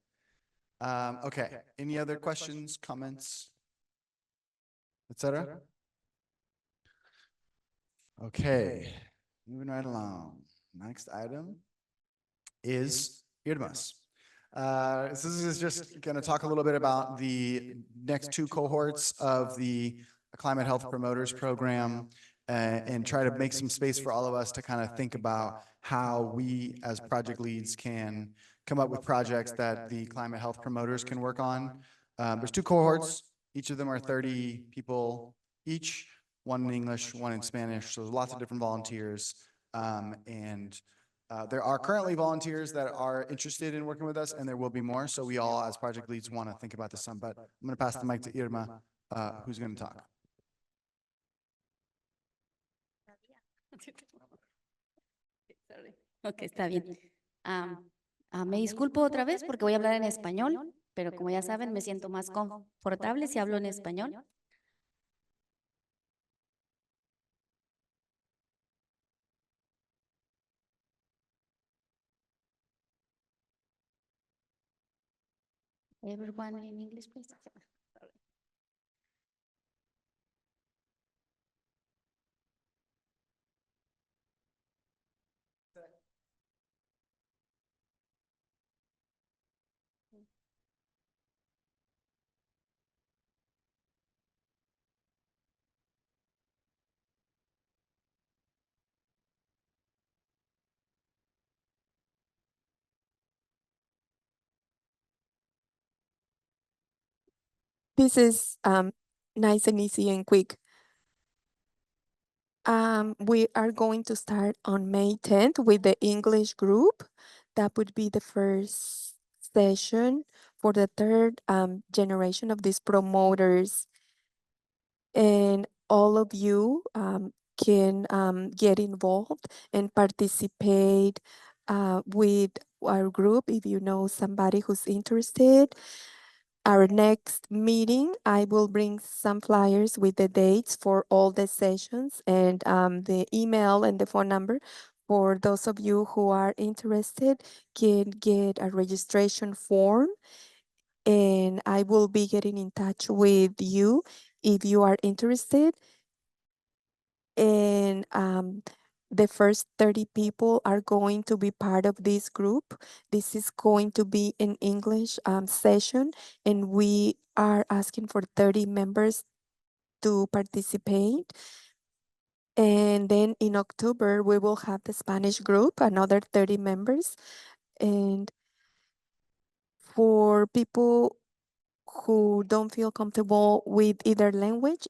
Okay, any other questions, comments, etc.? Okay, moving right along. Next item is Irma's. This is just going to talk a little bit about the next 2 cohorts of the Climate Health Promoters Program and try to make some space for all of us to kind of think about how we as project leads can come up with projects that the climate health promoters can work on. There's 2 cohorts. Each of them are 30 people each, one in English, one in Spanish. So there's lots of different volunteers. There are currently volunteers that are interested in working with us, and there will be more. So we all, as project leads, want to think about this some. But I'm going to pass the mic to Irma, who's going to talk. Ok, está bien. Me disculpo otra vez porque voy a hablar en español, pero como ya saben, me siento más confortable si hablo en español. Everyone in English, please. This is nice and easy and quick. We are going to start on May 10th with the English group. That would be the first session for the third generation of these promoters. And all of you can get involved and participate with our group if you know somebody who's interested. Our next meeting, I will bring some flyers with the dates for all the sessions and the email and the phone number. For those of you who are interested, can get a registration form, and I will be getting in touch with you if you are interested. And the first 30 people are going to be part of this group. This is going to be an English session, and we are asking for 30 members to participate. And then in October, we will have the Spanish group, another 30 members. And for people who don't feel comfortable with either language,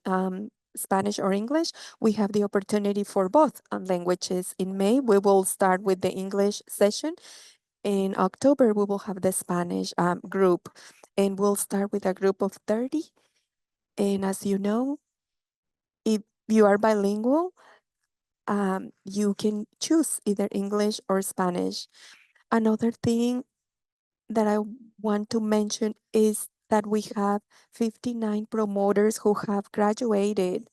Spanish or English, we have the opportunity for both languages. In May, we will start with the English session. In October, we will have the Spanish group, and we'll start with a group of 30. And as you know, if you are bilingual, you can choose either English or Spanish. Another thing that I want to mention is that we have 59 promoters who have graduated,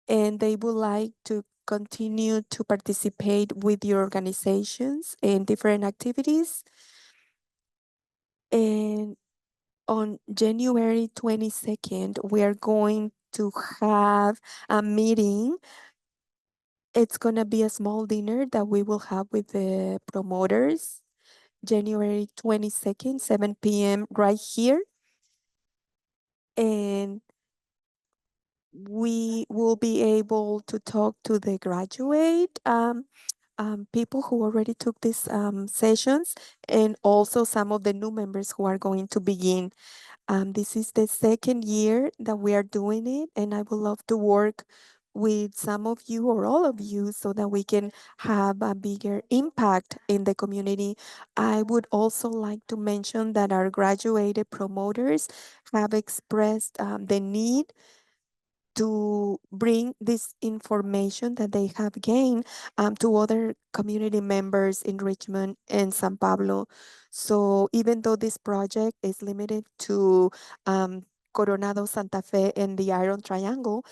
and they would like to continue to participate with your organizations in different activities. And on January 22nd, we are going to have a meeting. It's gonna be a small dinner that we will have with the promoters, January 22nd, 7 p.m. right here. And we will be able to talk to the graduate people who already took these sessions, and also some of the new members who are going to begin. This is the second year that we are doing it, and I would love to work with some of you or all of you so that we can have a bigger impact in the community. I would also like to mention that our graduated promoters have expressed the need to bring this information that they have gained to other community members in Richmond and San Pablo. So even though this project is limited to Coronado, Santa Fe, and the Iron Triangle,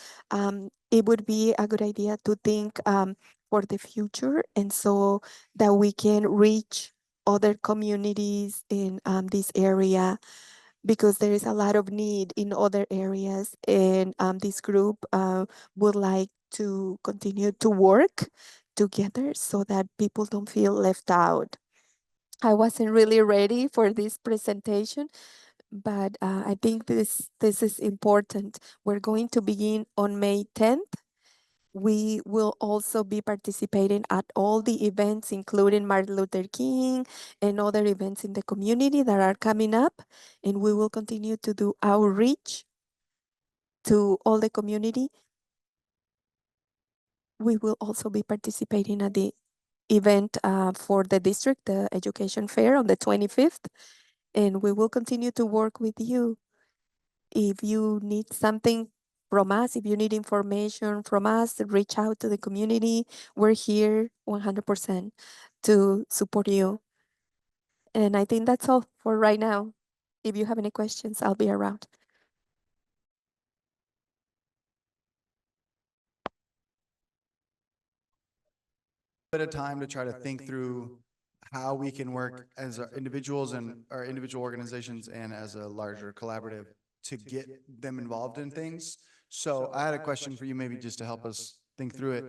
it would be a good idea to think for the future, and so that we can reach other communities in this area, because there is a lot of need in other areas, and this group would like to continue to work together so that people don't feel left out. I wasn't really ready for this presentation, but I think this is important. We're going to begin on May 10th. We will also be participating at all the events, including Martin Luther King and other events in the community that are coming up. And we will continue to do outreach to all the community. We will also be participating at the event for the district, the education fair on the 25th. And we will continue to work with you. If you need something from us, if you need information from us, reach out to the community. We're here 100% to support you. And I think that's all for right now. If you have any questions, I'll be around. Bit of time to try to think through how we can work as individuals and our individual organizations and as a larger collaborative to get them involved in things. So I had a question for you, maybe just to help us think through it.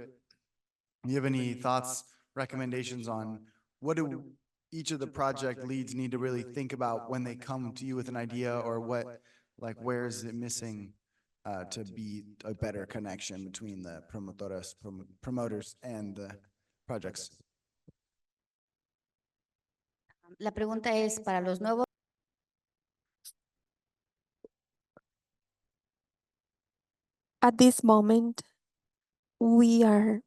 Do you have any thoughts, recommendations on what do each of the project leads need to really think about when they come to you with an idea, or what, like, where is it missing to be a better connection between the promoters and the projects? La pregunta es para los nuevos. At this moment, we have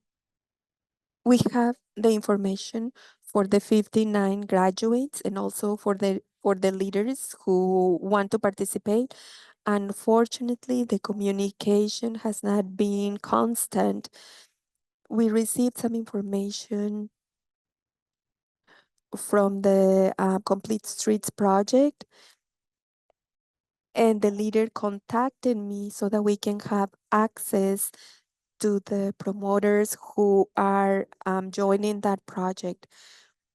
the information for the 59 graduates and also for the leaders who want to participate. Unfortunately, the communication has not been constant. We received some information from the Complete Streets project, and the leader contacted me so that we can have access to the promoters who are joining that project.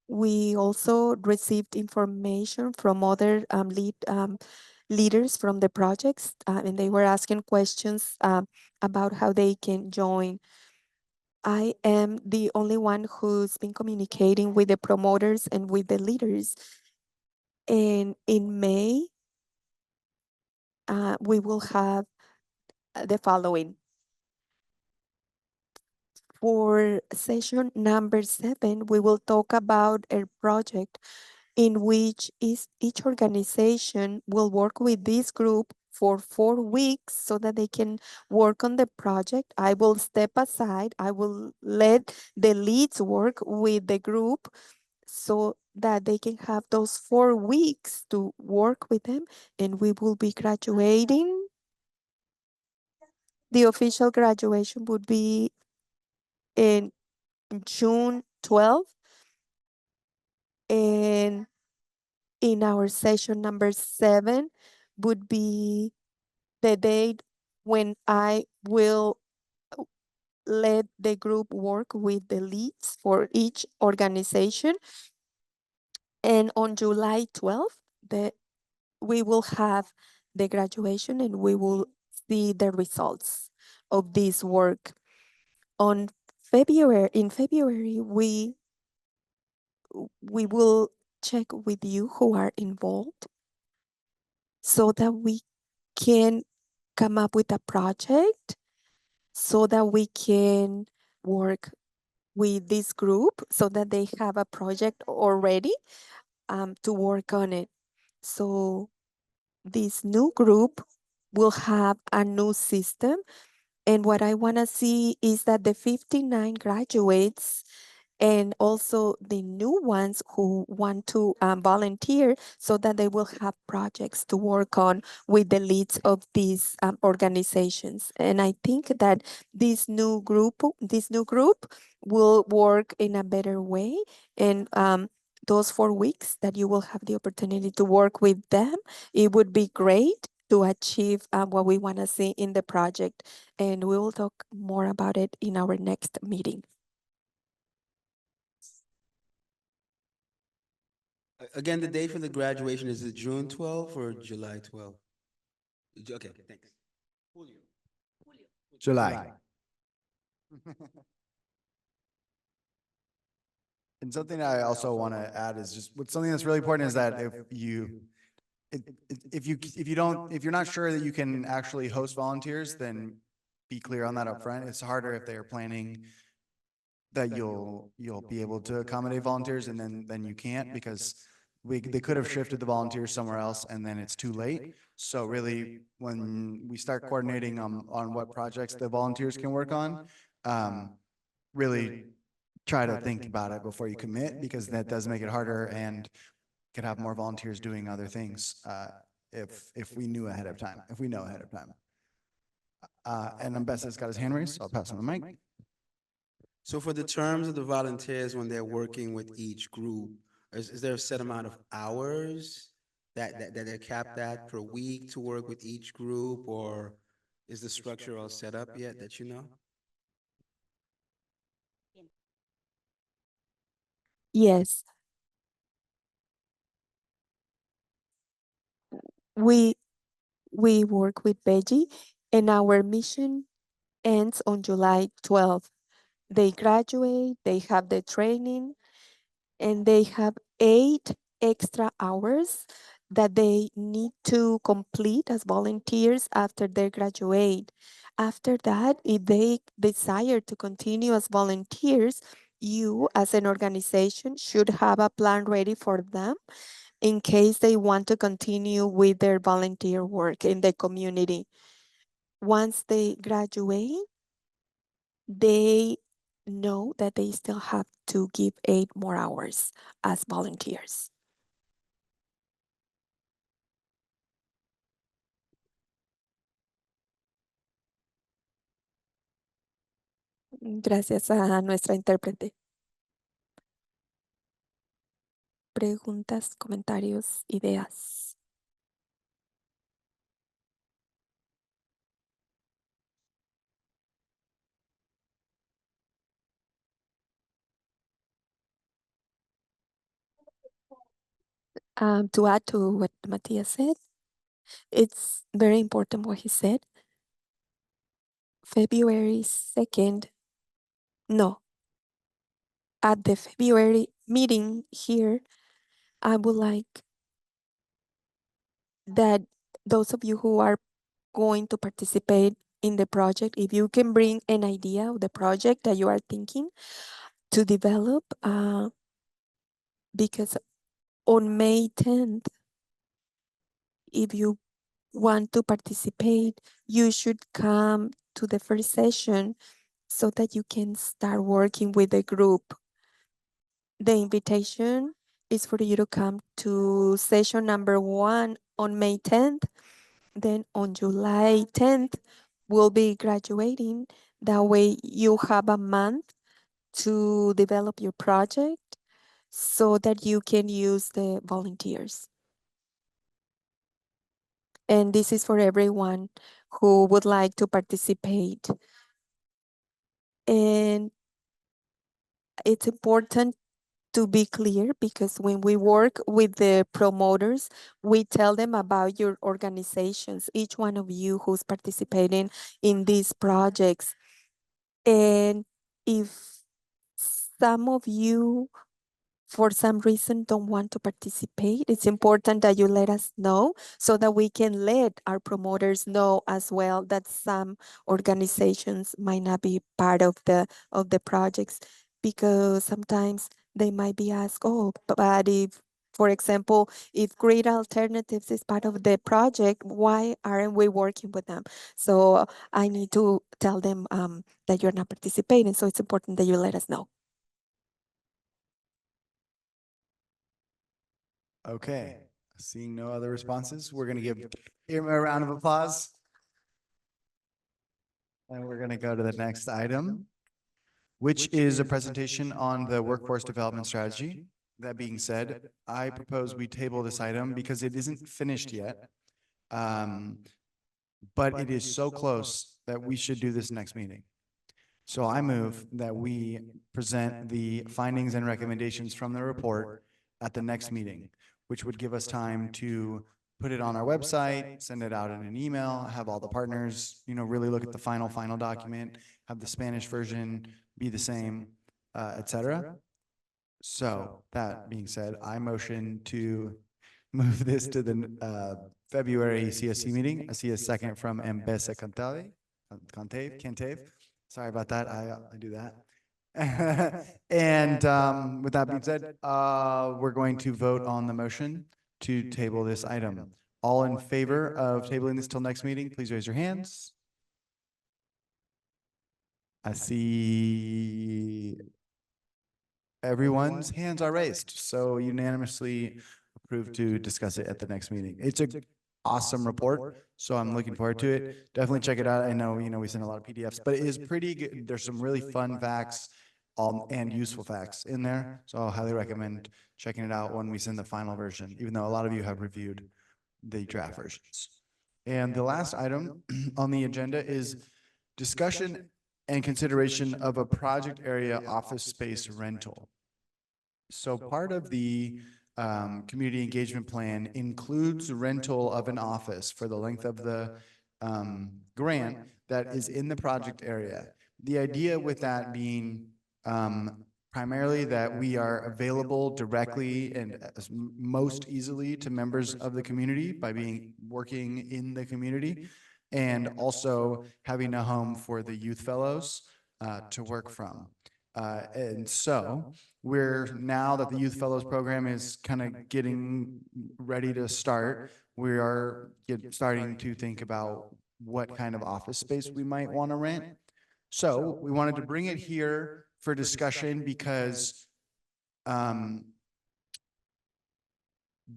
We also received information from other leaders from the projects, and they were asking questions about how they can join. I am the only one who's been communicating with the promoters and with the leaders. And in May, we will have the following. For session number 7, we will talk about a project in which each organization will work with this group for 4 weeks so that they can work on the project. I will step aside. I will let the leads work with the group so that they can have those 4 weeks to work with them, and we will be graduating. The official graduation would be in June 12th, and in our session number 7 would be the date when I will let the group work with the leads for each organization. And on July 12th, we will have the graduation and we will see the results of this work. In February, we will check with you who are involved so that we can come up with a project so that we can work with this group so that they have a project already to work on it. So this new group will have a new system. And what I want to see is that the 59 graduates and also the new ones who want to volunteer so that they will have projects to work on with the leads of these organizations. And I think that this new group will work in a better way. And those 4 weeks that you will have the opportunity to work with them, it would be great to achieve what we want to see in the project. And we will talk more about it in our next meeting. Again, the date for the graduation, is it June 12th or July 12th? Okay, thanks. July. And something I also want to add is just something that's really important is that if you're not sure that you can actually host volunteers, then be clear on that up front. It's harder if they are planning that you'll be able to accommodate volunteers and then you can't because they could have shifted the volunteers somewhere else and then it's too late. So really, when we start coordinating on what projects the volunteers can work on, really try to think about it before you commit because that does make it harder and could have more volunteers doing other things if we knew ahead of time, if we know ahead of time. And Ambessa's got his hand raised, so I'll pass him the mic. So for the terms of the volunteers when they're working with each group, is there a set amount of hours that they're capped at per week to work with each group, or is the structure all set up yet that you know? Yes, we work with Veggie, and our mission ends on July 12th. They graduate, they have the training, and they have 8 extra hours that they need to complete as volunteers after they graduate. After that, if they desire to continue as volunteers, you as an organization should have a plan ready for them in case they want to continue with their volunteer work in the community. Once they graduate, they know that they still have to give 8 more hours as volunteers. Gracias a nuestra intérprete. Preguntas, comentarios, ideas. To add to what Matthias said, it's very important what he said. February 2nd, no, at the February meeting here, I would like that those of you who are going to participate in the project, if you can bring an idea of the project that you are thinking to develop, because on May 10th, if you want to participate, you should come to the first session so that you can start working with the group. The invitation is for you to come to session number 1 on May 10th. Then on July 10th, we'll be graduating. That way you have a month to develop your project so that you can use the volunteers. And this is for everyone who would like to participate. And it's important to be clear, because when we work with the promoters, we tell them about your organizations, each one of you who's participating in these projects. And if some of you, for some reason, don't want to participate, it's important that you let us know so that we can let our promoters know as well that some organizations might not be part of the projects, because sometimes they might be asked, oh, but if, for example, if Great Alternatives is part of the project, why aren't we working with them? So I need to tell them that you're not participating. So it's important that you let us know. Okay, seeing no other responses, we're gonna give Irma a round of applause. And we're gonna go to the next item, which is a presentation on the workforce development strategy. That being said, I propose we table this item because it isn't finished yet. But it is so close that we should do this next meeting. So I move that we present the findings and recommendations from the report at the next meeting, which would give us time to put it on our website, send it out in an email, have all the partners, really look at the final document, have the Spanish version be the same, et cetera. So that being said, I motion to move this to the February CSC meeting. I see a second from Mbesa Cantave. Sorry about that. I do that. And with that being said, we're going to vote on the motion to table this item. All in favor of tabling this till next meeting, please raise your hands. I see everyone's hands are raised, so unanimously approved to discuss it at the next meeting. It's a awesome report, so I'm looking forward to it. Definitely check it out. I know, we send a lot of PDFs, but it is pretty good. There's some really fun facts and useful facts in there, so I'll highly recommend checking it out when we send the final version, even though a lot of you have reviewed the draft versions. And the last item on the agenda is discussion and consideration of a project area office space rental. So part of the community engagement plan includes rental of an office for the length of the grant that is in the project area. The idea with that being primarily that we are available directly and most easily to members of the community by working in the community, and also having a home for the youth fellows to work from. And so now that the Youth Fellows program is kind of getting ready to start, we are starting to think about what kind of office space we might want to rent. So we wanted to bring it here for discussion because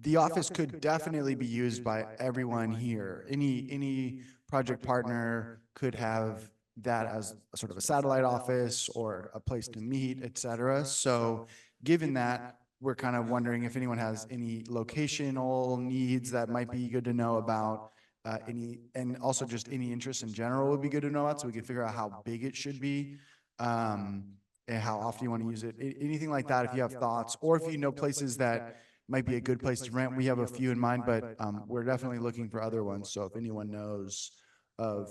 the office could definitely be used by everyone here. Any project partner could have that as a sort of a satellite office or a place to meet, et cetera. So given that, we're kind of wondering if anyone has any locational needs that might be good to know about, and also just any interest in general would be good to know about, so we can figure out how big it should be, and how often you want to use it. Anything like that, if you have thoughts, or if you know places that might be a good place to rent. We have a few in mind, but we're definitely looking for other ones. So if anyone knows of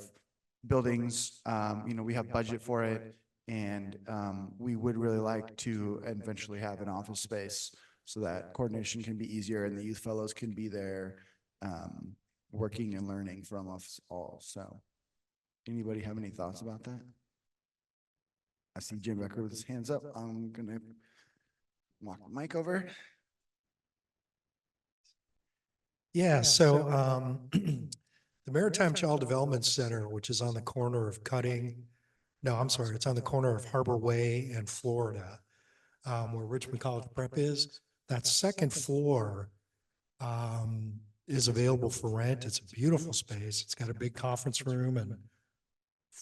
buildings, we have budget for it, and we would really like to eventually have an office space so that coordination can be easier and the youth fellows can be there working and learning from us all. So anybody have any thoughts about that? I see Jim Becker with his hands up. I'm gonna walk the mic over. Yeah, so the Maritime Child Development Center, which is on the corner of it's on the corner of Harbor Way and Florida, where Richmond College Prep is. That second floor is available for rent. It's a beautiful space. It's got a big conference room and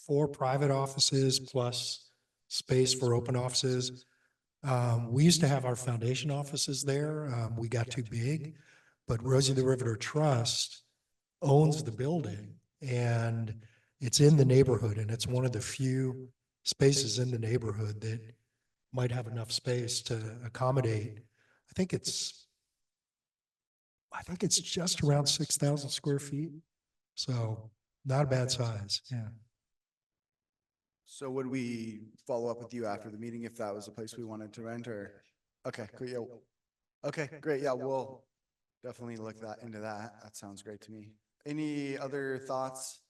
4 private offices plus space for open offices. We used to have our foundation offices there. We got too big. But Rosie the Riveter Trust owns the building, and it's in the neighborhood, and it's one of the few spaces in the neighborhood that might have enough space to accommodate. I think it's just around 6,000 square feet. So not a bad size. Yeah. So would we follow up with you after the meeting if that was a place we wanted to rent, or? Okay, cool, yeah. Okay, great, yeah, we'll definitely look into that. That sounds great to me. Any other thoughts,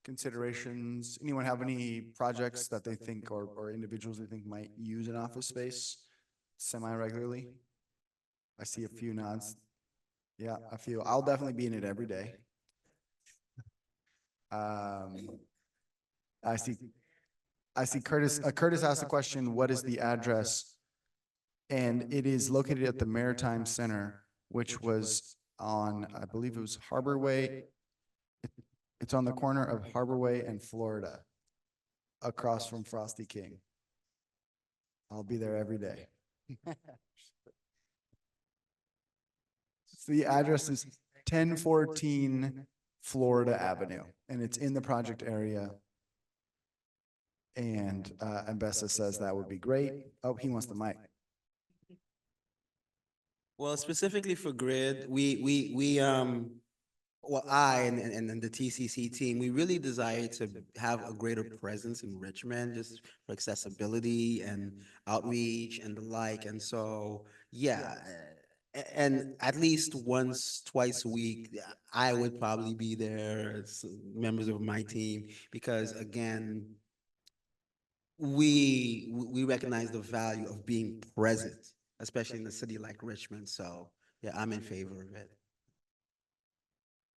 considerations? Anyone have any projects that they think or individuals they think might use an office space semi-regularly? I see a few nods. Yeah, a few. I'll definitely be in it every day. I see Curtis asked the question, what is the address? And it is located at the Maritime Center, which was on, I believe it was Harbor Way. It's on the corner of Harbor Way and Florida, across from Frosty King. I'll be there every day. So the address is 1014 Florida Avenue, and it's in the project area. And Ambessa says that would be great. Oh, he wants the mic. Well, specifically for Grid, well, I and the TCC team, we really desire to have a greater presence in Richmond, just for accessibility and outreach and the like. And so, yeah, and at least once, twice a week, I would probably be there as members of my team, because again, we recognize the value of being present, especially in a city like Richmond. So yeah, I'm in favor of it.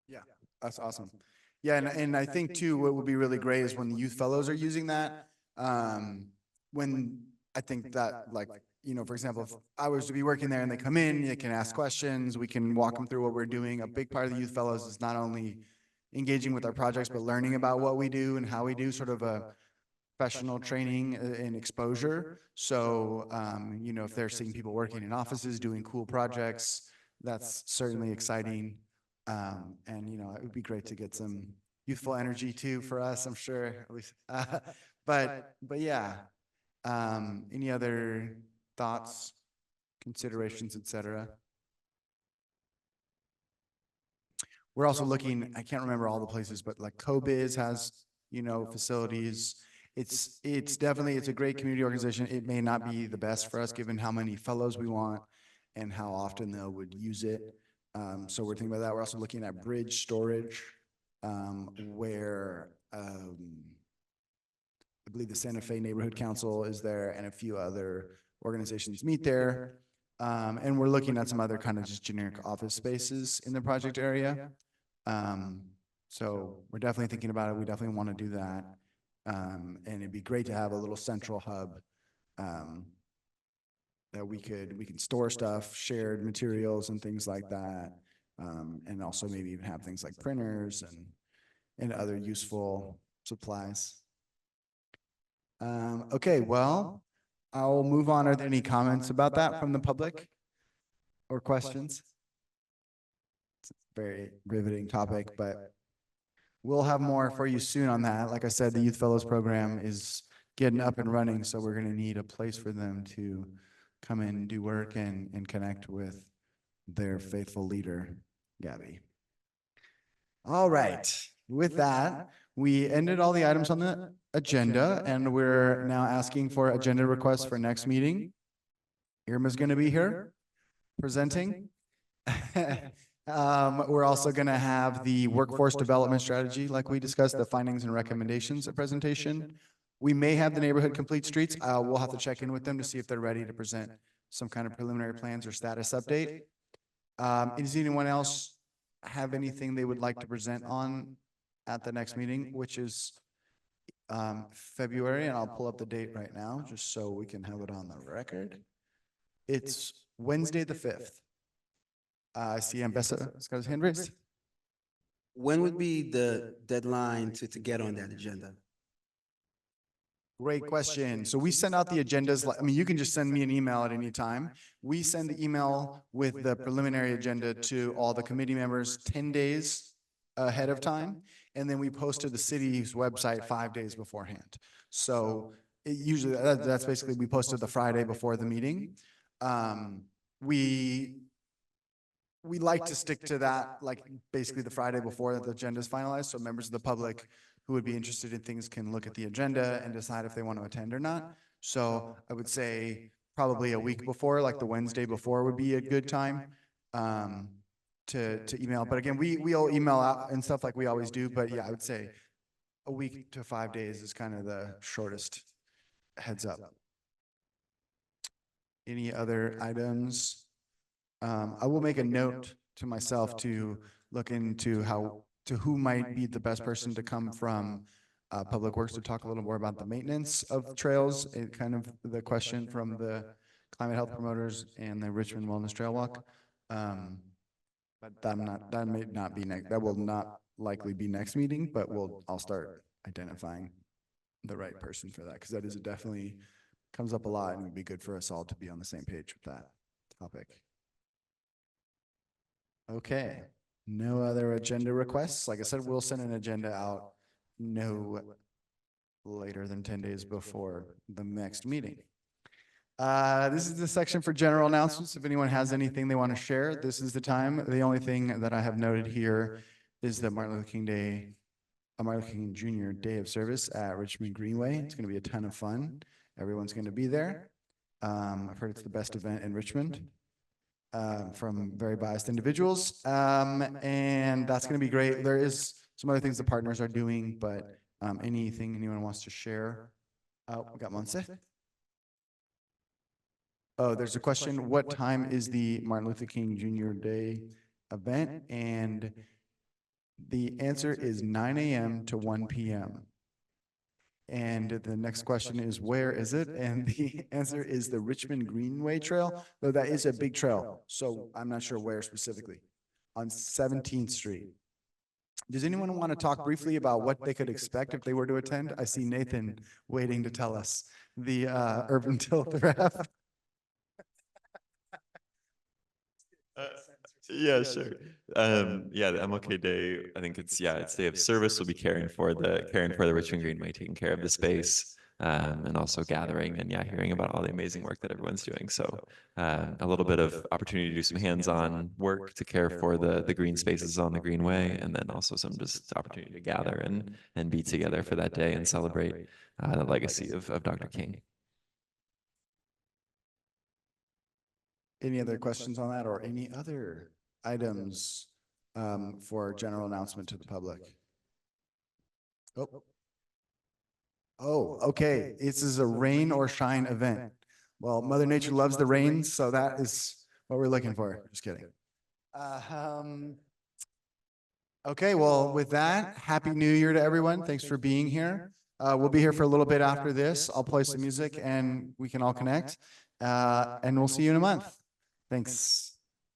Yeah, that's awesome. Yeah, and I think too, what would be really great is when the youth fellows are using that. When I think that, like, you know, for example, if I was to be working there and they come in, they can ask questions, we can walk them through what we're doing. A big part of the youth fellows is not only engaging with our projects, but learning about what we do and how we do, sort of a professional training and exposure. So, you know, if they're seeing people working in offices, doing cool projects, that's certainly exciting. And, you know, it would be great to get some youthful energy too for us, I'm sure, at least. But yeah, any other thoughts, considerations, et cetera? We're also looking, I can't remember all the places, but like CoBiz has, you know, facilities. It's definitely, it's a great community organization. It may not be the best for us given how many fellows we want and how often they would use it. So we're thinking about that. We're also looking at bridge storage, where I believe the Santa Fe Neighborhood Council is there and a few other organizations meet there. And we're looking at some other kind of just generic office spaces in the project area. So we're definitely thinking about it. We definitely want to do that. And it'd be great to have a little central hub that we can store stuff, shared materials and things like that. And also maybe even have things like printers and other useful supplies. Okay, well, I'll move on. Are there any comments about that from the public or questions? It's a very riveting topic, but we'll have more for you soon on that. Like I said, the Youth Fellows program is getting up and running, so we're going to need a place for them to come in and do work and connect with their faithful leader, Gabby. All right. With that, we ended all the items on the agenda, and we're now asking for agenda requests for next meeting. Irma's going to be here presenting. We're also going to have the workforce development strategy, like we discussed, the findings and recommendations presentation. We may have the neighborhood complete streets. We'll have to check in with them to see if they're ready to present some kind of preliminary plans or status update. Does anyone else have anything they would like to present on at the next meeting, which is February, and I'll pull up the date right now just so we can have it on the record. It's Wednesday the 5th. I see Ambessa has got his hand raised. When would be the deadline to get on that agenda? Great question. So we send out the agendas. I mean, you can just send me an email at any time. We send the email with the preliminary agenda to all the committee members 10 days ahead of time. And then we post to the city's website 5 days beforehand. So usually that's basically, we posted the Friday before the meeting. We like to stick to that, like basically the Friday before the agenda is finalized. So members of the public who would be interested in things can look at the agenda and decide if they want to attend or not. So I would say probably a week before, like the Wednesday before would be a good time to email. But again, we'll email out and stuff like we always do. But yeah, I would say a week to 5 days is kind of the shortest heads up. Any other items? I will make a note to myself to look into who might be the best person to come from Public Works to talk a little more about the maintenance of trails, and kind of the question from the climate health promoters and the Richmond Wellness Trail Walk. But that may not be next, that will not likely be next meeting, but I'll start identifying the right person for that, because that is definitely comes up a lot, and it would be good for us all to be on the same page with that topic. Okay, no other agenda requests. Like I said, we'll send an agenda out no later than 10 days before the next meeting. This is the section for general announcements. If anyone has anything they want to share, this is the time. The only thing that I have noted here is the Martin Luther King Jr. Day of Service at Richmond Greenway. It's going to be a ton of fun. Everyone's going to be there. I've heard it's the best event in Richmond. From very biased individuals. And that's going to be great. There is some other things the partners are doing, but anything anyone wants to share? We got Monse. Oh, there's a question. What time is the Martin Luther King Jr. Day event? And the answer is 9 a.m. to 1 p.m. And the next question is, where is it? And the answer is the Richmond Greenway Trail, though that is a big trail. So I'm not sure where specifically. On 17th Street. Does anyone want to talk briefly about what they could expect if they were to attend? I see Nathan waiting to tell us the urban tilt ref. Yeah, sure. Yeah, the MLK Day, I think it's Day of Service. We'll be caring for the Richmond Greenway, taking care of the space, and also gathering and hearing about all the amazing work that everyone's doing. So a little bit of opportunity to do some hands-on work to care for the green spaces on the Greenway, and then also some just opportunity to gather and be together for that day and celebrate the legacy of Dr. King. Any other questions on that, or any other items for general announcement to the public? Oh, okay. This is a rain or shine event. Well, Mother Nature loves the rain, so that is what we're looking for. Just kidding. Okay, well, with that, Happy New Year to everyone. Thanks for being here. We'll be here for a little bit after this. I'll play some music and we can all connect. And we'll see you in a month. Thanks.